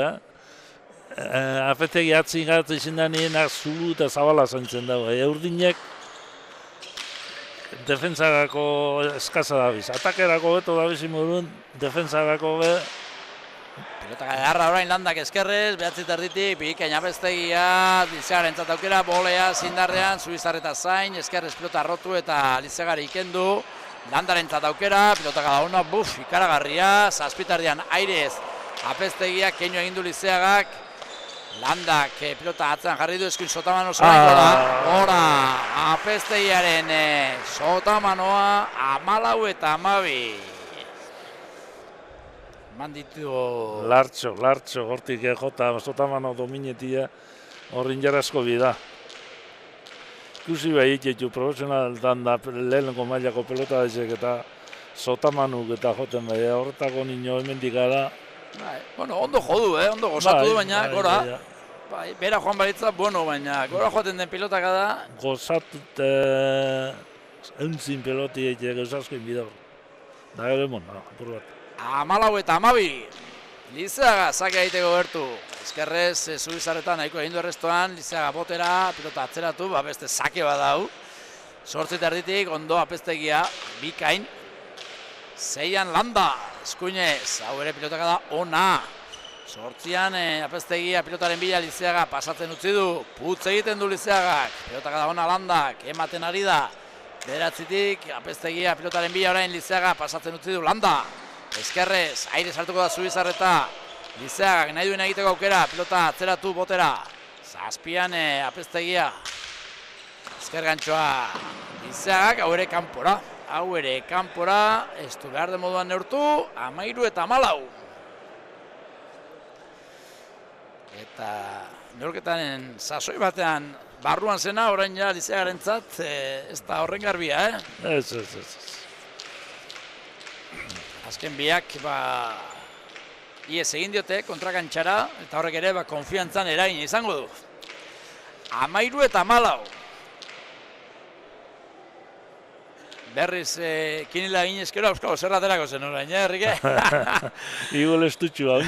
Apetegi atzin gatu izin da nienak zulu eta zabala zentzen dugu. Urdinek defensarako eskasa dabiz. Atakerako beto dabiz imurun, defensarako be... Pilotaka edarra orain Landak ezkerrez, behatzit erditik, bikain apestegia, Lizeagaren aukera, bolea, zindarrean, Zubizarreta zain, ezkerrez pilota rotu eta Lizeagari ikendu. Landaren aukera, pilotaka da ona, ikaragarria, zazpitardian airez apestegia, keinu egindu Lizeagak. Landak pilota atzean jarri du, eskuin Sotamano zoraiko da. Hora, Apeztegiaren Sotamanoa, 14 eta 12. Eman ditu... Lartxo, hortik jota, Sotamano dominetia, horrin jarrazko bida. Ikusi behar itetu profesionaltan da lehenko mailako pelota dezek eta Sotamanuk eta joten behar, horretako nino hemendik gara. Bueno, ondo jodu, ondo gozatu du, baina gora. Bera joan baritza, bueno, baina gora joaten den pilotak da. Gozatut euntzin peloti eitek eusaskoin bidor. Da gero emon, apur bat. 14 eta 12. Lizeaga sake egiteko gertu. Ezkerrez, Zubizarretan nahiko egin du errestoan, Lizeaga botera, pilota atzeratu, beste sake badau. 8 erditik, ondo Apeztegia, bikain. 6an Landa, eskuinez, hau ere pilotaka da ona. 8an Apeztegia pilotaren bila Lizeaga pasatzen utzi du, putz egiten du Lizeagak, pilotaka da ona Landak, ematen ari da. 9tik Apeztegia pilotaren bila orain Lizeaga pasatzen utzi du Landa. Ezkerrez, aire sartuko da Zubizarreta, Lizeagak nahi duen egiteko aukera, pilota atzeratu botera. 7an Apeztegia, ezker gantxoa Lizeagak, hau ere kanpora. Hau ere kanpora, ez du behar den moduan neurtu, 13 eta 14. Eta neurketaren sasoi batean barruan zena, orain ja Lizeagarentzat ez da horren garbia, Ez. Azken biak, iez egin diote kontrakantxara, eta horrek ere konfiantzan erain izango du. 13 eta 14. Berriz kinila egin ezkero, euskalo zerra aterako zen orain, Errike? Igol estutxu hau.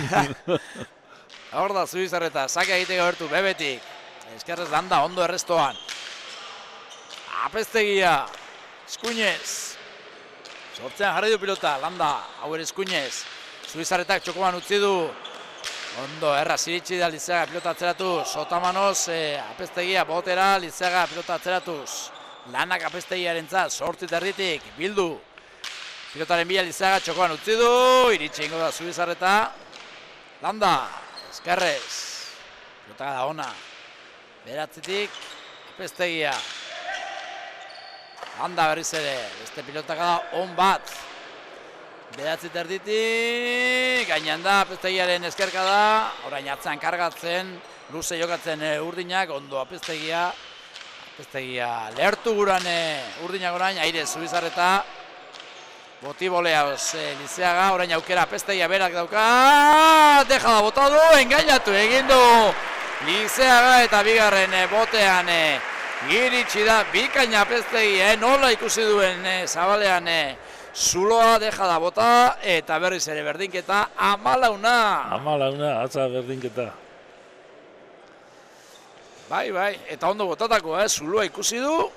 Hor da Zubizarreta, sake egiteko gertu, bebetik. Ezkerrez Landa, ondo errestoan. Apeztegia, eskuinez. 8an jarri du pilota, Landa, hau ere eskuinez. Zubizarretak txokoan utzi du. Ondo, erraz iritsi da Lizeaga pilota atzeratuz. Sotamanoz, Apeztegia botera, Lizeaga pilota atzeratuz. Lanak Apeztegiarentzat, 8 erditik, bildu. Pilotaren bila Lizeaga txokoan utzi du, iritsi ingo da Zubizarreta. Landa, ezkerrez. Pilota da ona. 9tik, Apeztegia. Landa berriz ere, beste pilotaka da on bat. 9 erditik, gainean da Apeztegiaren ezkerka da. Orain atzean kargatzen, luze jokatzen urdinak, ondo Apeztegia. Apeztegia lehertu guran urdinak orain, aire Zubizarreta. Botiboleauz Lizeaga, orain aukera Apeztegia berak dauka. Deja da bota du, engainatu egin du Lizeaga eta bigarren botean iritsi da bikaina Apeztegia, nola ikusi duen zabalean zuloa deja da bota eta berriz ere berdinketa 14. 14, atza berdinketa. Bai, eta ondo botatako, zuloa ikusi du,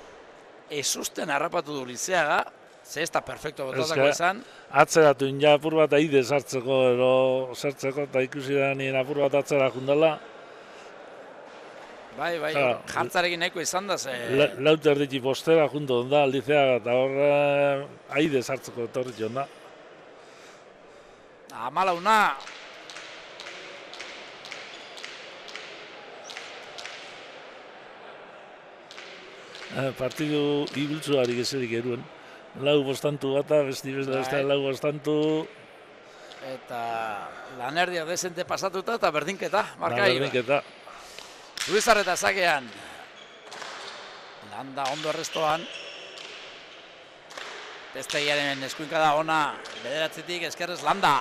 ezusten harrapatu du Lizeaga, ze ez da perfecto botatako esan. Atzeratu inja apur bat aide sartzeko, ero sartzeko, eta ikusi da nien apur bat atzera jundala. Bai, jartzarekin nahiko izan da, ze... Laut erdiki postera junto da, Lizeaga, eta hor aide sartzeko etorri joan da. 14. Partidu ibiltzuarik ezerik eruen. Lau bostantu bata, beste lau bostantu. Eta lanerdia desente pasatuta eta berdinketa, marka berdinketa. Zubizarreta zakean. Landa ondo errestoan. Apeztegiaren eskuinka da ona, 9tik ezkerrez Landa.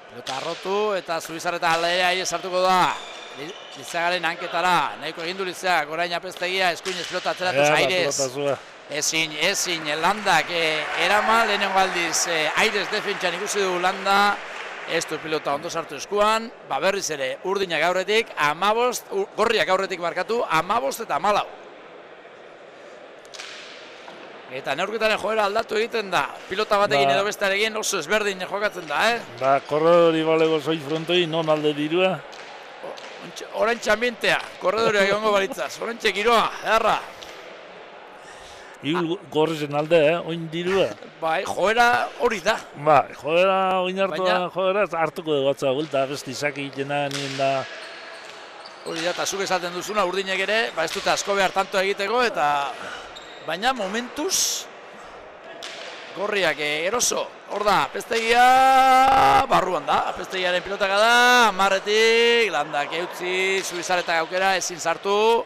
Pilota arrotu eta Zubizarreta aldera aire sartuko da. Lizeagaren hanketara, nahiko egin du Lizeagak, orain Apeztegia, eskuinez pilota atzeratuz airez. Ezin, Landak erama, lehenengo aldiz airez defentsan ikusi du Landa, ez du pilota ondo sartu eskuan, berriz ere urdinak aurretik, gorriak aurretik markatu, 15 eta 14. Eta neurketaren joera aldatu egiten da, pilota batekin edo bestearekin oso ezberdin jokatzen da, Korredori balego zoi frontoi, non alde dirua? Orantxe ambientea, korredoreak egongo balitzaz, orantxe giroa, erra. Igul gorrezen alde, oin dirua. Bai, joera hori da. Joera oin hartuan, joera hartuko dugu atza gulta, besti izaki itena nien da. Hori da, eta zuk esaten duzuna urdinek ere, ez dute asko behar tanto egiteko, eta baina momentuz gorriak eroso. Hor da, Apeztegia barruan da, Apeztegiaren pilotaka da, Amarretik, Landak eutzi, Zubizaretak aukera, ezin sartu,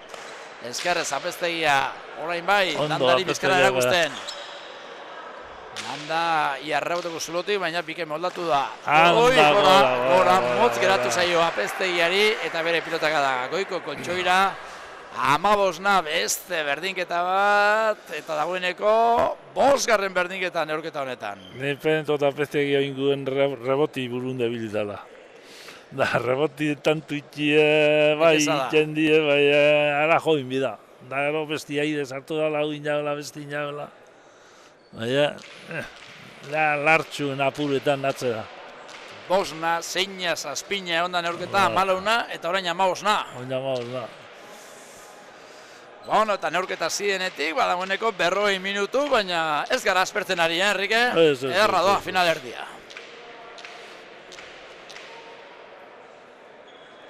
ezkerrez Apeztegia, orain bai, Landari bizkara erakusten. Landa iarreboteko zulotik, baina pike moldatu da. Gora motz geratu zaio Apeztegiari eta bere pilotaka da. Goiko Kontxoira, 15 beste berdinketa bat, eta dagoeneko 5. berdinketa neurketa honetan. Ni pentsot Apeztegia inguen reboti burun debilitala. Da, reboti tantu itxie, bai, itxen die, bai, ara join bida. Da, gero besti aire sartu da, lau inabela, besti inabela. Baina, lartxuen apuretan atzera. 5, zeina, zazpina, onda neurketa, 14 eta orain 15. Bueno, eta neurketa zidenetik, badagoeneko 40 minutu, baina ez gara aspertzen ari, Enrique? Ederra doa, final erdia.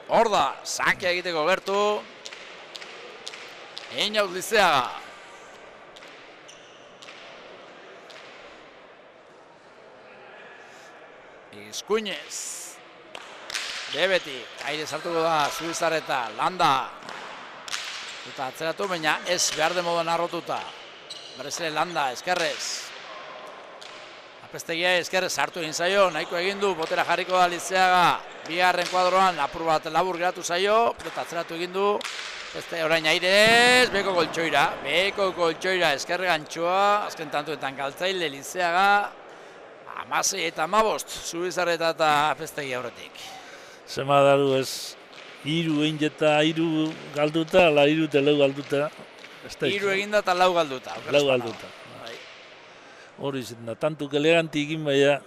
Hor da, sakea egiteko gertu. Einaut Lizeaga. Izkuinez. Bebetik, aire sartuko da, Zubizarreta, Landa. Eta atzeratu, baina ez behar de moduan arrotuta. Berezile Landa, eskerrez. Apeztegia eskerrez sartu egin zaio, nahiko egin du, botera jarriko da Lizeaga. Bigarren kuadroan, apur bat labur geratu zaio, eta atzeratu egin du. Orain airez, Beko Koltxoira, eskerre gantxoa, azken tantuetan galtzaile Lizeaga. 16 eta 15, Zubizarreta eta Apeztegia horretik. Zema daru ez, 3 egin eta 3 galduta, ala 3 eta 4 galduta. 3 eginda eta 4 galduta. 4 galduta. Hori zen da, tantuk eleganti egin baina.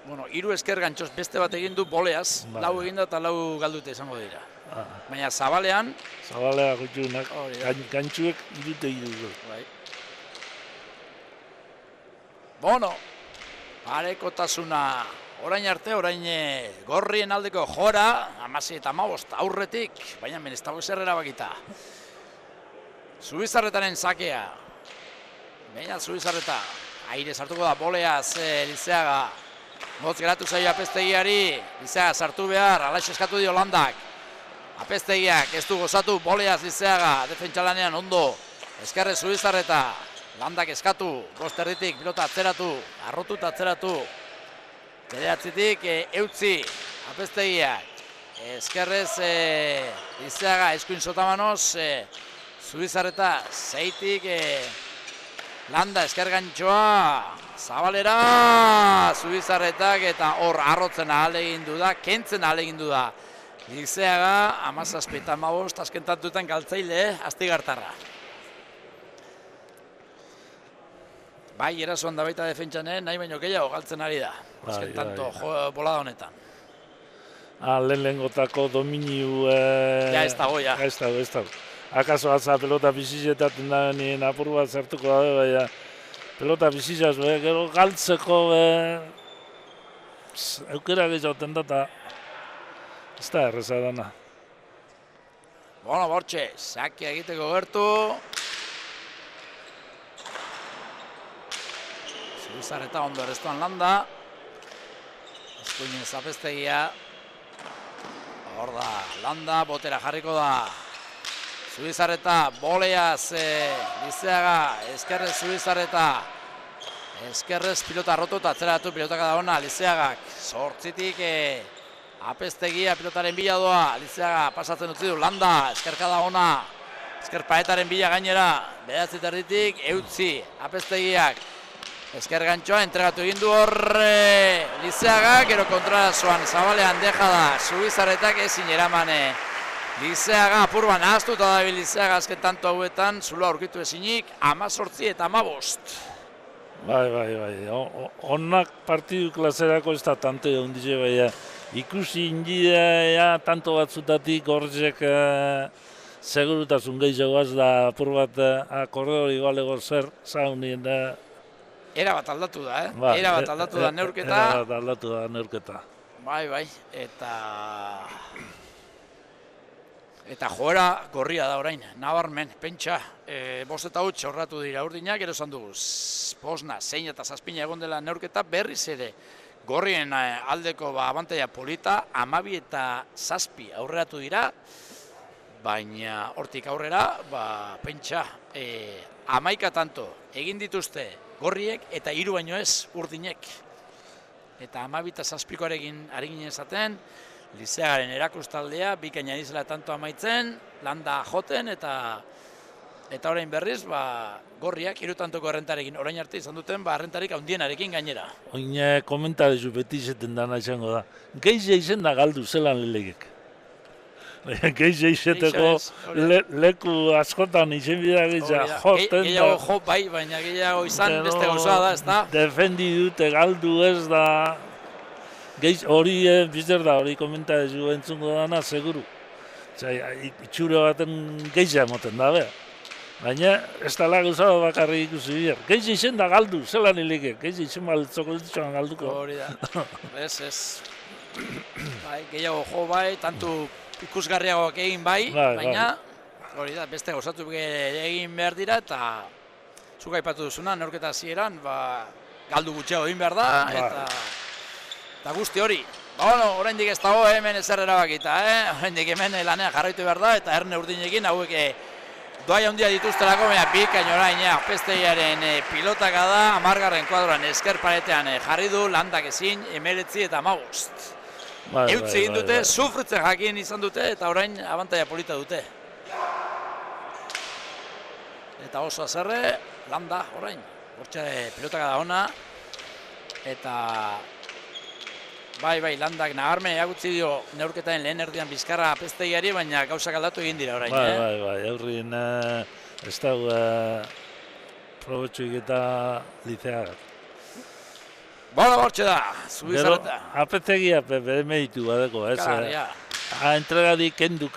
Bueno, 3 esker gantxoz beste bat egin du boleaz, 4 eginda eta 4 galduta izango dira. Baina Zabalean... Zabalea gutxunak, gantxuek 3 eta 3. Bueno, parekotasuna orain arte, orain gorrien aldeko jora, 16 eta 15 aurretik, baina ez dago ezer erabakita. Zubizarretaren sakea. Baina Zubizarreta, aire sartuko da boleaz Lizeaga. Motz geratu zaio Apeztegiari, Lizeaga sartu behar, alaix eskatu dio Landak. Apeztegiak ez du gozatu, boleaz Lizeaga, defentsalanean ondo. Eskerre Zubizarreta. Landak eskatu, bosterritik, pilota atzeratu, arrotuta atzeratu. Bederatzitik eutzi, Apeztegiak. Eskerrez Lizeaga eskuin sotamanoz, Zubizarreta zeitik, Landa eskergantxoa, Zabalera, Zubizarretak eta hor arrotzen ahalegindu da, kentzen ahalegindu da. Lizeaga, 17 eta 15, azken tantuetan galtzaile, Astigartarra. Bai, erasoan da baita defentsan, nahi baino gehiago galtzen ari da. Azken tanto, bolada honetan. Lehen-lengotako dominiu... Ja, ez dago, ja. Ez dago. Akaso atza pelota bizizetaten da nien apur bat zertuko da, baina pelota bizizaz, gero galtzeko eukera gehiagoten da, eta ez da erreza dana. Bueno, bortxe, sakia egiteko gertu. Zubizarreta ondo errestuan Landa. Eskuinez Apeztegia. Hor da, Landa, botera jarriko da. Zubizarreta, boleaz Lizeaga, eskerrez Zubizarreta. Eskerrez pilota arrotu eta atzeratu pilotaka da ona, Lizeagak. 8tik Apeztegia pilotaren bila doa, Lizeaga pasatzen utzi du, Landa, eskerka da ona. Eskerpaetaren bila gainera, 9 erditik, eutzi, Apeztegiak. Esker gantxoa, entregatu egin du horre Lizeaga, gero kontrarazoan Zabalean deja da, Zubizarretak ezin eramane. Lizeaga apurban ahaztuta dabil Lizeaga azken tanto hauetan, zulo aurkitu ezinik, 18 eta 15. Bai. Onak partidu klaserako ez da tante ondize, baina ikusi indidea tanto batzutatik horrezek segurutasun gehiagoaz da apur bat akordeo igualego zer zaunien da. Era bat aldatu da, Era bat aldatu da neurketa. Era bat aldatu da neurketa. Bai, eta... Eta joera gorria da orain, nabarmen, pentsa, bost eta huts horratu dira urdinak, gero esan dugu, bosna, zein eta zazpina egon dela neurketa berriz ere, gorrien aldeko abantaia polita, 12 eta 7 aurreratu dira, baina hortik aurrera, pentsa, 11 tanto egin dituzte gorriek eta 3 baino ez urdinek. Eta 12 eta 7koarekin ari ginen esaten, Lizeagaren erakustaldea, bikaina dizela tanto amaitzen, landa joten eta orain berriz, gorriak 3 tantoko errentarekin orain arte izan duten, errentarik handienarekin gainera. Oin komentarezu beti izaten dana izango da. Geize izen da galdu zelan lelegek. Geize izeteko leku askotan izen bida geiza joten da. Gehiago jo bai, baina gehiago izan beste gauza da, ez da? Defendi dute galdu ez da. Hori bizter da, hori komentarezu entzungo dana, seguru. Itxure baten geiza emoten da, beha. Baina ez da laguza bakarri ikusi bihar. Geize izen da galdu, zelan hilike. Geize izen baltzoko ditutxoan galduko. Hori da, ez. Gehiago jo bai, tantu ikusgarriagoak egin bai, baina hori da, beste gauzatu egin behar dira eta zuk aipatu duzuna, neurketa hasieran, galdu gutxeago egin behar da, eta guzti hori. Oraindik ez dago hemen ezer erabakita, oraindik hemen lanea jarraitu behar da, eta erne urdinekin hauek doai handia dituztelako, baina bikain orain Apeztegiaren pilotaka da, 10. kuadroan esker paretean jarri du, landak ezin, 19 eta 15. Eutzi egin dute, sufritzen jakin izan dute, eta orain abantaia polita dute. Eta oso azerre, landa orain, hortxe pilotaka da ona, eta bai, landak nabarmen eagutzi dio neurketaren lehen erdian bizkarra Apeztegiari, baina gauzak aldatu egin dira orain. Bai, aurrin ez dago probetxuik eta Lizeagak. Hortxe da, Zubizarreta. Apeztegia bere meritu badeko, ez? Entregadi kendu,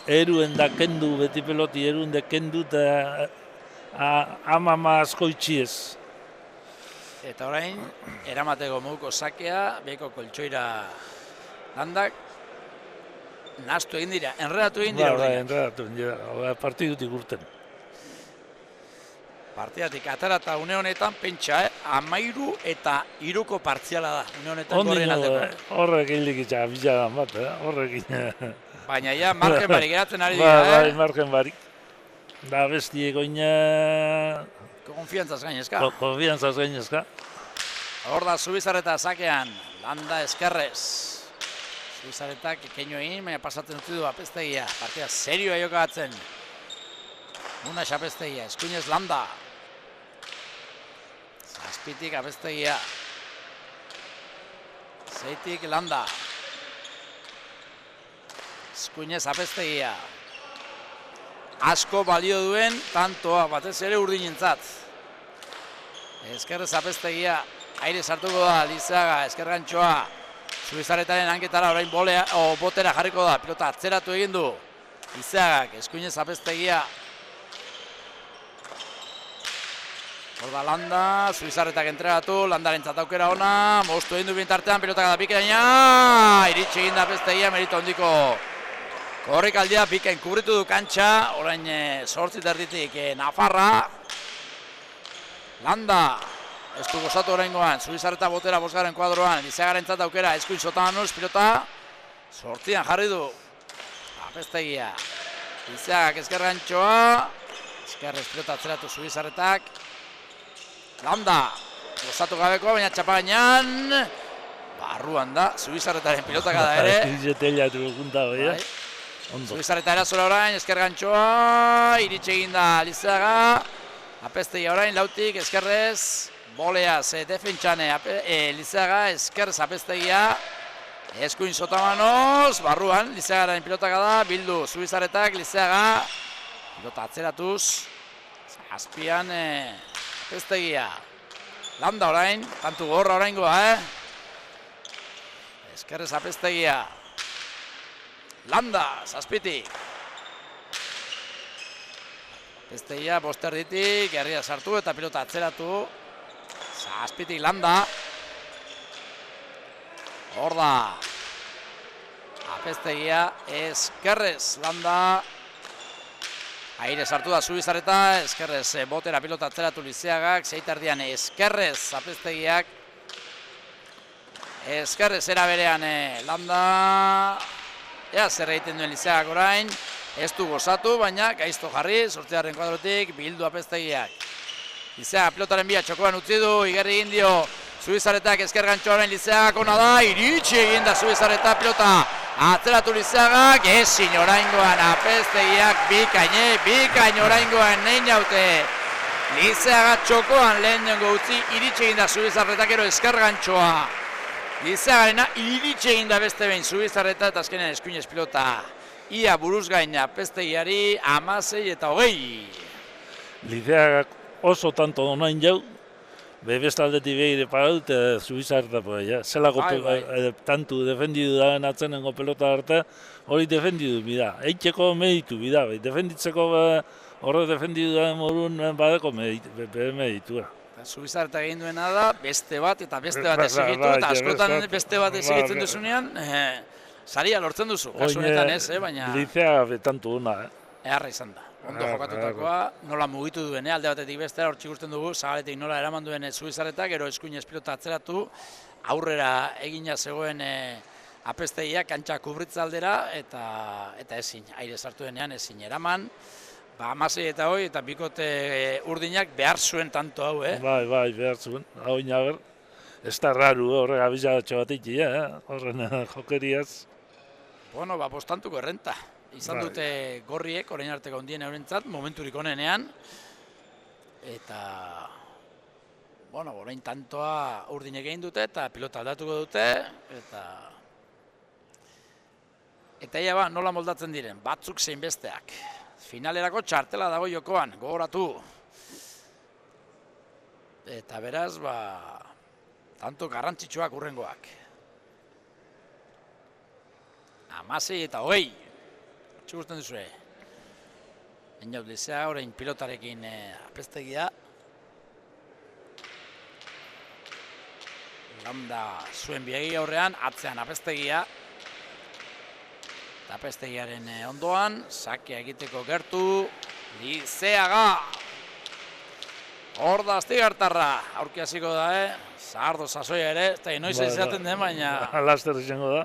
eruen da kendu, beti peloti eruen da kendu, eta amama asko itxiez. Eta orain, eramateko moduko sakea, beko koltsoira landak, nahastu egin dira, enredatu egin dira. Enredatu egin dira, partidutik urten. Partidatik atarata une honetan, pentsa, 13 eta 3ko partziala da, une honetan gorrien aldeko. Horrek hilik itxak, biladan bat, horrekin. Baina ja, margen barik geratzen ari dira, Bai, margen barik. Da bestiek oina... Konfiantzaz gainezka. Konfiantzaz gainezka. Hor da Zubizarreta sakean, landa eskerrez. Zubizarretak keino egin, baina pasatzen utzi du Apeztegia. Partida serioa jokatzen. Una Apeztegia, eskuinez landa. Zazpitik Apeztegia. Zeitik landa. Eskuinez Apeztegia. Asko balio duen, tantoa batez ere urdinentzat. Eskerrez Apeztegia, aire sartuko da, Lizeaga, eskergantxoa. Zubizarretaren hanketara orain botera jarriko da, pilota atzeratu egin du. Lizeagak, eskuinez Apeztegia. Hor da landa, Zubizarretak entregatu, landaren aukera ona, moztu egin du bintartean, pilotak da pikeaina, iritsi egin da Apeztegia, merito handiko. Korrikaldia bikain kubritu du kantxa, orain 8 erditik Nafarra. Landa, ez du gozatu oraingoan, Zubizarreta botera 5. kuadroan, Lizeagaren aukera, eskuin Sotamanuz, pilota, 8an jarri du. Apeztegia, Lizeagak eskergantxoa, eskerrez pilota atzeratu Zubizarretak. Landa, gozatu gabeko, baina txapagainan, barruan da, Zubizarretaren pilotaka da ere. Izeteliatu junta hori, Zubizarreta erazora orain, eskergantxoa, iritsi egin da Lizeaga. Apeztegia orain, lautik, eskerrez, boleaz, defentxane, Lizeaga, eskerrez Apeztegia. Eskuin Sotamanoz, barruan, Lizeagaren pilotaka da, bildu Zubizarretak, Lizeaga. Pilota atzeratuz, azpian Apeztegia. Landa orain, kantu gorra oraingoa, Eskerrez Apeztegia. Landa, zazpitik. Apeztegia, 5 erditik, gerria sartu eta pilota atzeratu. Zazpitik landa. Hor da. Apeztegia eskerrez, landa. Aire sartu da Zubizarreta, eskerrez botera pilota atzeratu Lizeagak, seiterdian eskerrez Apeztegiak. Eskerrez era berean landa. Ea zer egiten duen Lizeagak orain. Ez du gozatu, baina gaizto jarri, sortzearen kuadrotik, bildu Apeztegiak. Lizeagak pilotaren bila txokoan utzi du, igerri egin dio Zubizarretak esker gantxoaren Lizeagak ona da, iritsi egin da Zubizarreta pilota. Atzeratu Lizeagak, ezin oraingoan Apeztegiak bikain oraingoan nein haute. Lizeagak txokoan lehen dengo utzi, iritsi egin da Zubizarretak ero esker gantxoa. Lizeagarena iritsi egin da beste behin Zubizarreta eta azkenean eskuinez pilota. Ia buruz gaina Apeztegiari 16-20. Lizeagak oso tanto onain jau, bestaldetik behire paraut, Zubizarreta poa, zelako tantu defendidu daen atzenengo pelota arte, hori defendidu bida. Eitxeko meditu bida, defenditzeko horre defendidu daen morun badeko meditua. Zubizarreta egin duena da, beste bat eta beste bat ezigitu, eta askotan beste bat ezigitzen duzunean, saria lortzen duzu, kasunetan ez, baina... Lizeaga betantu duna, Eharra izan da. Ondo jokatutakoa, nola mugitu duen, alde batetik bestera, hor txikusten dugu, Zagaletik nola eraman duen Zubizarretak, gero eskuinez pilota atzeratu, aurrera egina zegoen Apeztegiak kantxa kubritza aldera, eta ezin, aire sartu denean ezin eraman. 16-20 eta bikote urdinak behar zuen tanto hau, Bai, behar zuen, hau inaber. Ez da raru horrek abizadatxo bat iki, horren jokeriaz. Bueno, bostantuko errenta. Izan dute gorriek, orain arteko ondien eurentzat, momenturik onenean. Eta, bueno, orain tantoa urdinek egin dute, eta pilota aldatuko dute, eta ia nola moldatzen diren, batzuk zein besteak. Finalerako txartela dago jokoan, gogoratu. Eta beraz, tanto garrantzitsuak urrengoak. 16-20. Txugusten duzue. Eniaut Lizea, orain pilotarekin Apeztegia. Landa zuen biegi aurrean, atzean Apeztegia. Apeztegiaren ondoan, sakea egiteko gertu, Lizeaga. Hor da Astigartarra, aurki hasiko da, Zahardo sasoia ere, eta inoiz izaten den, baina... Laster izango da.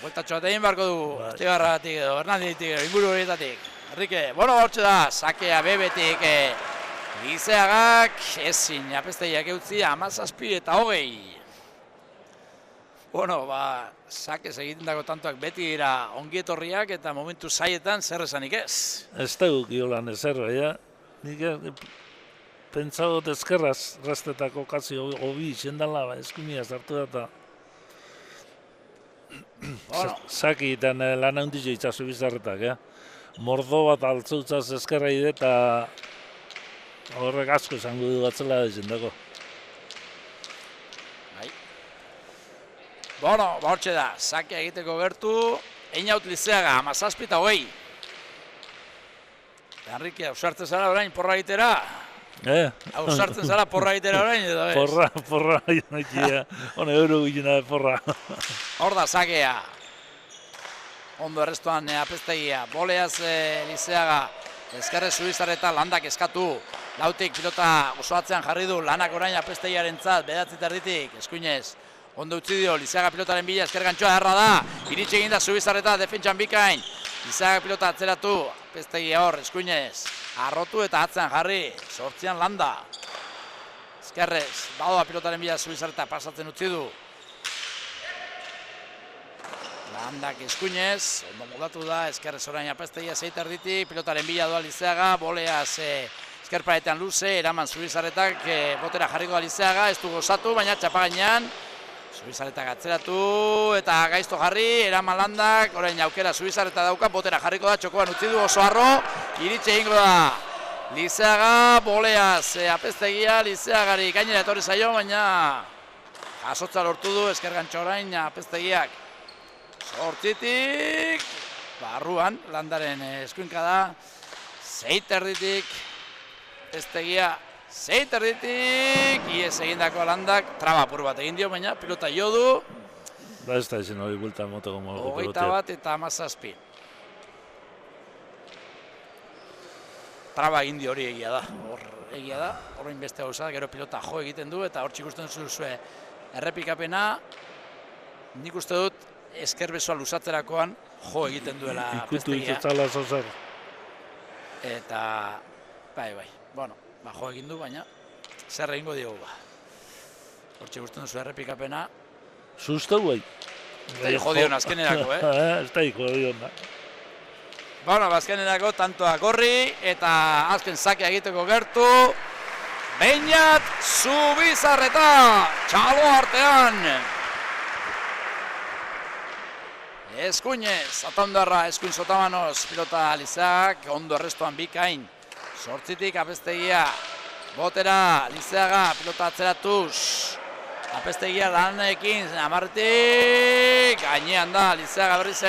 Bueltatxo bat egin barko dugu, Astigarragatik edo, Hernanditik edo, inguru horietatik. Enrique, bueno, hortxe da, sakea bebetik, Lizeagak, ezin, Apeztegiak eutzi, 17-20. Bueno, sakez egiten dago tantoak beti dira ongietorriak eta momentu zaietan zer esanik ez. Ez duguk iolan ezerra, Nik pentsagot ezkerraz rastetako kasi hobi izendala, eskumia zartu da. Sakietan lan handizu itxasu Bizarretak, Mordo bat altzautzaz ezkerra ide eta horrek asko esango du batzela izendako. Bueno, hortxe da, sakea egiteko gertu, Einaut Lizeaga, 17-20. Enrique, ausartzen zara orain porra egitera? Ausartzen zara porra egitera orain edo ez? Porra, hone euro gilena porra. Hor da, sakea. Ondo errestuan Apeztegia, boleaz Lizeaga, eskerre Zubizarreta landak eskatu. Lautik pilota osoatzean jarri du, lanak orain Apeztegiaren zat, bedatzi terditik, eskuinez. Ondo utzi dio, Lizeaga pilotaren bila, esker gantxoa erra da. Iritsi egin da Zubizarreta defentsan bikain. Lizeaga pilota atzeratu, Apeztegia hor, eskuinez. Arrotu eta atzean jarri, sortzian landa. Eskerrez, badoa pilotaren bila Zubizarreta pasatzen utzi du. Landak eskuinez, ondo moldatu da, eskerrez orain Apeztegia zeiterditik, pilotaren bila doa Lizeaga, boleaz eskerparetean luze, eraman Zubizarretak botera jarriko da Lizeaga, ez du gozatu, baina txapagainan. Zubizarretak atzeratu eta gaizto jarri, eraman landak, orain aukera Zubizarreta dauka, botera jarriko da, txokoan utzi du oso harro, iritxe egingo da. Lizeaga, boleaz, Apeztegia, Lizeagari gainera etorri zaio, baina jasotza lortu du, esker gantxo orain Apeztegiak. Zortzitik, barruan, landaren eskuinka da, zeiterditik, Apeztegia, zeiterditik, iez egindako landak, traba apur bat egin dio, baina pilota jo du. Da ez da izan hori bulta motoko mogo pelotea. 21 eta 17. Traba indi hori egia da. Horrein beste gauza, gero pilota jo egiten du, eta hor ikusten zuzue errepikapena, nik uste dut eskerbesoa luzatzerakoan jo egiten duela Ikutu Apeztegia. itutzala zozer. Eta, bai, bueno, jo egin du, baina zer egingo diogu ba. Hortxe ikusten duzu errepikapena, Susto bai. ez da jodion azkenerako, Ez da jodion da. Bueno, azkenerako tantoa Gorri eta azken sakea egiteko gertu. Beñat Zubizarreta, txalo artean. Eskuinez, atondarra, eskuin sotamanoz, pilota Lizeak, ondo errestuan bikain. Sortzitik Apeztegia, botera, Lizeaga, pilota atzeratuz. Apeztegia lanekin, amarretik, gainean da, Lizeaga berriz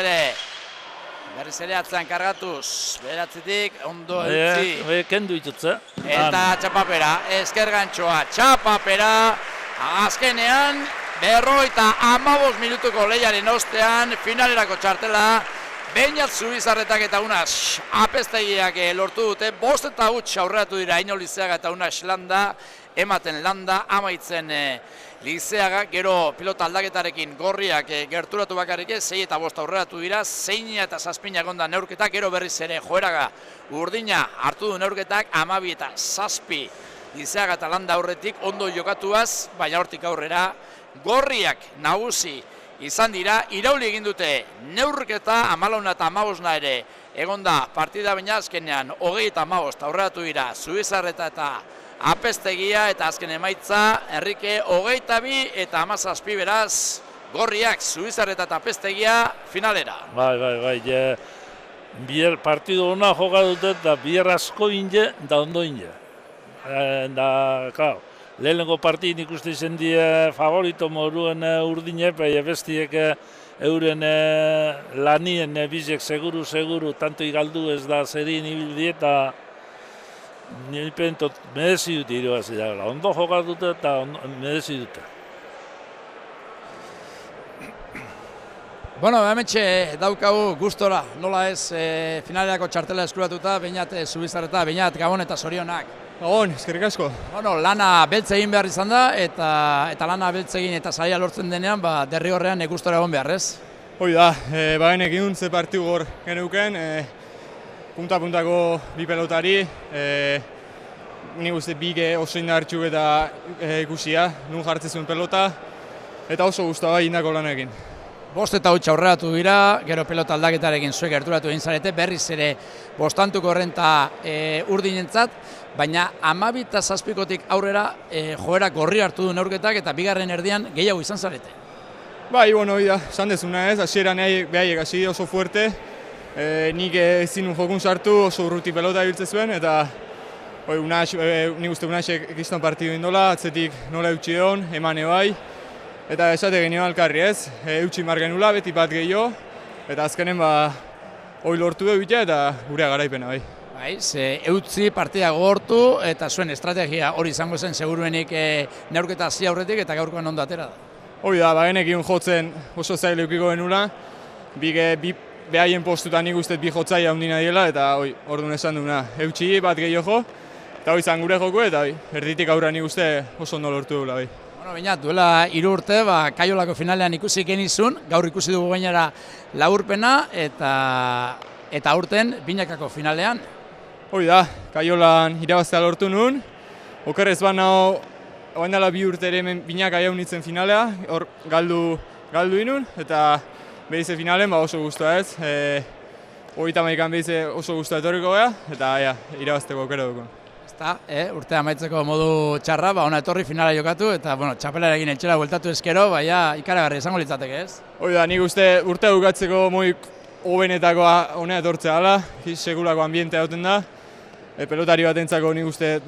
ere atzean kargatuz, beratzitik, ondo eutzi. Kendu itutze. Eta txapapera, ezker gantxoa, txapapera, azkenean, 55 minutuko lehiaren ostean, finalerako txartela, Beñat Zubizarretak eta Unas Apeztegiak lortu dute, 5 eta 8 aurreratu dira Aino Lizeaga eta Unas landa, ematen landa, amaitzen Lizeaga, gero pilota aldaketarekin Gorriak gerturatu bakarrik 6 eta 5 aurreratu dira, 6 eta 7 egonda neurketak, gero berriz ere Joeraga urdina hartu du neurketak, 12 eta 7 Lizeaga eta landa aurretik ondo jokatuaz, baina hortik aurrera Gorriak nagusi izan dira, irauli egin dute neurketa, 14 eta 15 ere egonda partida, baina azkenean 20 eta 15 aurreratu dira Zubizarreta eta Apeztegia, eta azken emaitza Enrique 22 eta 17 beraz Gorriak Zubizarreta eta Apeztegia finalera. Bai, bier partidu hona joka dute eta bier asko inge da ondo inge. Da, klar, lehenengo partidin ikuste izan die favorito moruen urdine, bai bestiek euren lanien bizek seguru, tanto igaldu ez da zerin ibildi eta nipentot merezi dute irabazi da. Ondo jokatu dute eta merezi dute. Bueno, hementxe daukagu gustora, nola ez finalerako txartela eskuratuta, Beñat Zubizarreta, Beñat Gabon eta zorionak. Gabon, eskerrik asko. Bueno, lana beltz egin behar izan da, eta lana beltz egin eta saria lortzen denean, derrigorrean gustora egon behar, ez? Hoi da, bagenek egin ze partidu gor geneuken, punta-puntako bi pelotari, nik uste bige oso indartxu eta ikusia, nun jartzen zuen pelota, eta oso guztua bai indako lanekin. 5 eta 8 aurreratu dira, gero pelota aldaketarekin zuek gerturatu egin zarete, berriz ere bostantuko renta urdinentzat, baina 12 eta 7 aurrera joera Gorri hartu du neurketak eta bigarren erdian gehiago izan zarete. Bai, bueno, hoi da, esan dezuna ez, hasieran behaiek hasi oso fuerte, nik ezin un jokun sartu, oso urruti pelota ibiltze zuen, eta nik uste Unasek kriston partidu indola, atzetik nola eutxi egon, emane bai, eta esate genioan alkarri ez, eutxi mar genula, beti bat gehiago, eta azkenen hoi lortu egitea eta gurea garaipena bai. Bai, ze eutzi partida gogortu eta zuen estrategia hori izango zen seguruenik neurketa hasi aurretik eta gaurkoan ondo atera da. Hoi da, bagenekin jotzen oso zaila eukiko genula, behaien postutan nik uste bi jotzaia handina diela, eta orduan esan duguna, eutxi bat gehiago jo, eta hoi zan gure joko, eta erditik aurra nik uste oso ondo lortu dugula bai. Bueno, Beñat, duela 3 urte, Kaiolako finalean ikusi genizun, gaur ikusi dugu gainera laburpena, eta aurten binakako finalean. Hoi da, Kaiolan irabaztea lortu nuen, okerrez banao, oain dela 2 urte ere binaka jaun nintzen finalea, hor galdu inun, eta behize finalen oso guztua ez. 30 behize oso guztua etorriko gara, eta irabazteko aukera dukun. Ezta, urtea amaitzeko modu txarra, ona etorri finala jokatu, eta txapelarekin etxera bueltatu ezkero, ikaragarri izango litzateke ez? Hoi da, nik uste urtea bukatzeko moik hobenetako honea etortzea dela, sekulako ambientea hauten da, pelotari batentzako nik uste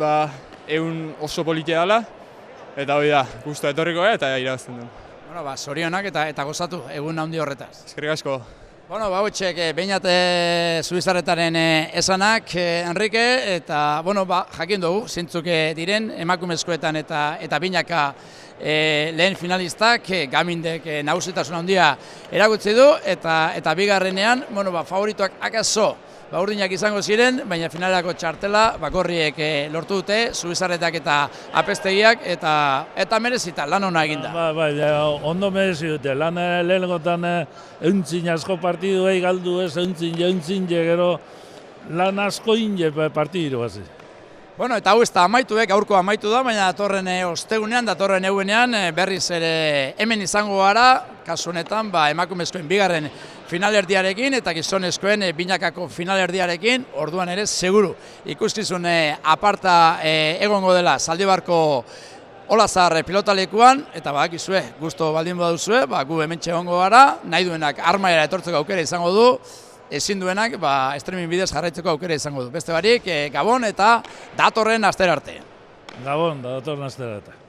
egun oso politia dela, eta hoi da, guztua etorriko gara eta irabazten du. Bueno, zorionak eta gozatu egun handi horretaz. Eskerrik asko. Bueno, hautsek behinat Zubizarretaren esanak, Enrique, eta jakin dugu, zintzuk diren emakumezkoetan eta binaka lehen finalistak, Gamindek nagusitasun handia eragutzi du, eta bigarrenean, favorituak akaso urdinak izango ziren, baina finalerako txartela bakorriek lortu dute, Zubizarretak eta Apeztegiak, eta merezita, lan hona eginda. Ondo merezi dute, lan lehenengotan euntzin asko partiduei galdu ez, euntzin gero lan asko inge partidu gazi. Eta hau ez da amaitu, gaurko amaitu da, baina datorren ostegunean, datorren egunean berriz ere hemen izango gara, kasu honetan emakumezkoen bigarren finalerdiarekin eta gizonezkoen binakako finalerdiarekin, orduan ere seguru ikuskizun aparta egongo dela Zaldibarko Olazar pilotalekuan, eta bakizue, gusto baldin baduzue, gu hementxe egongo gara, nahi duenak armaera etortzeko aukera izango du, ezin duenak streaming bidez jarraitzeko aukera izango du. Beste barik, Gabon eta datorren astera arte. Gabon, datorren astera arte.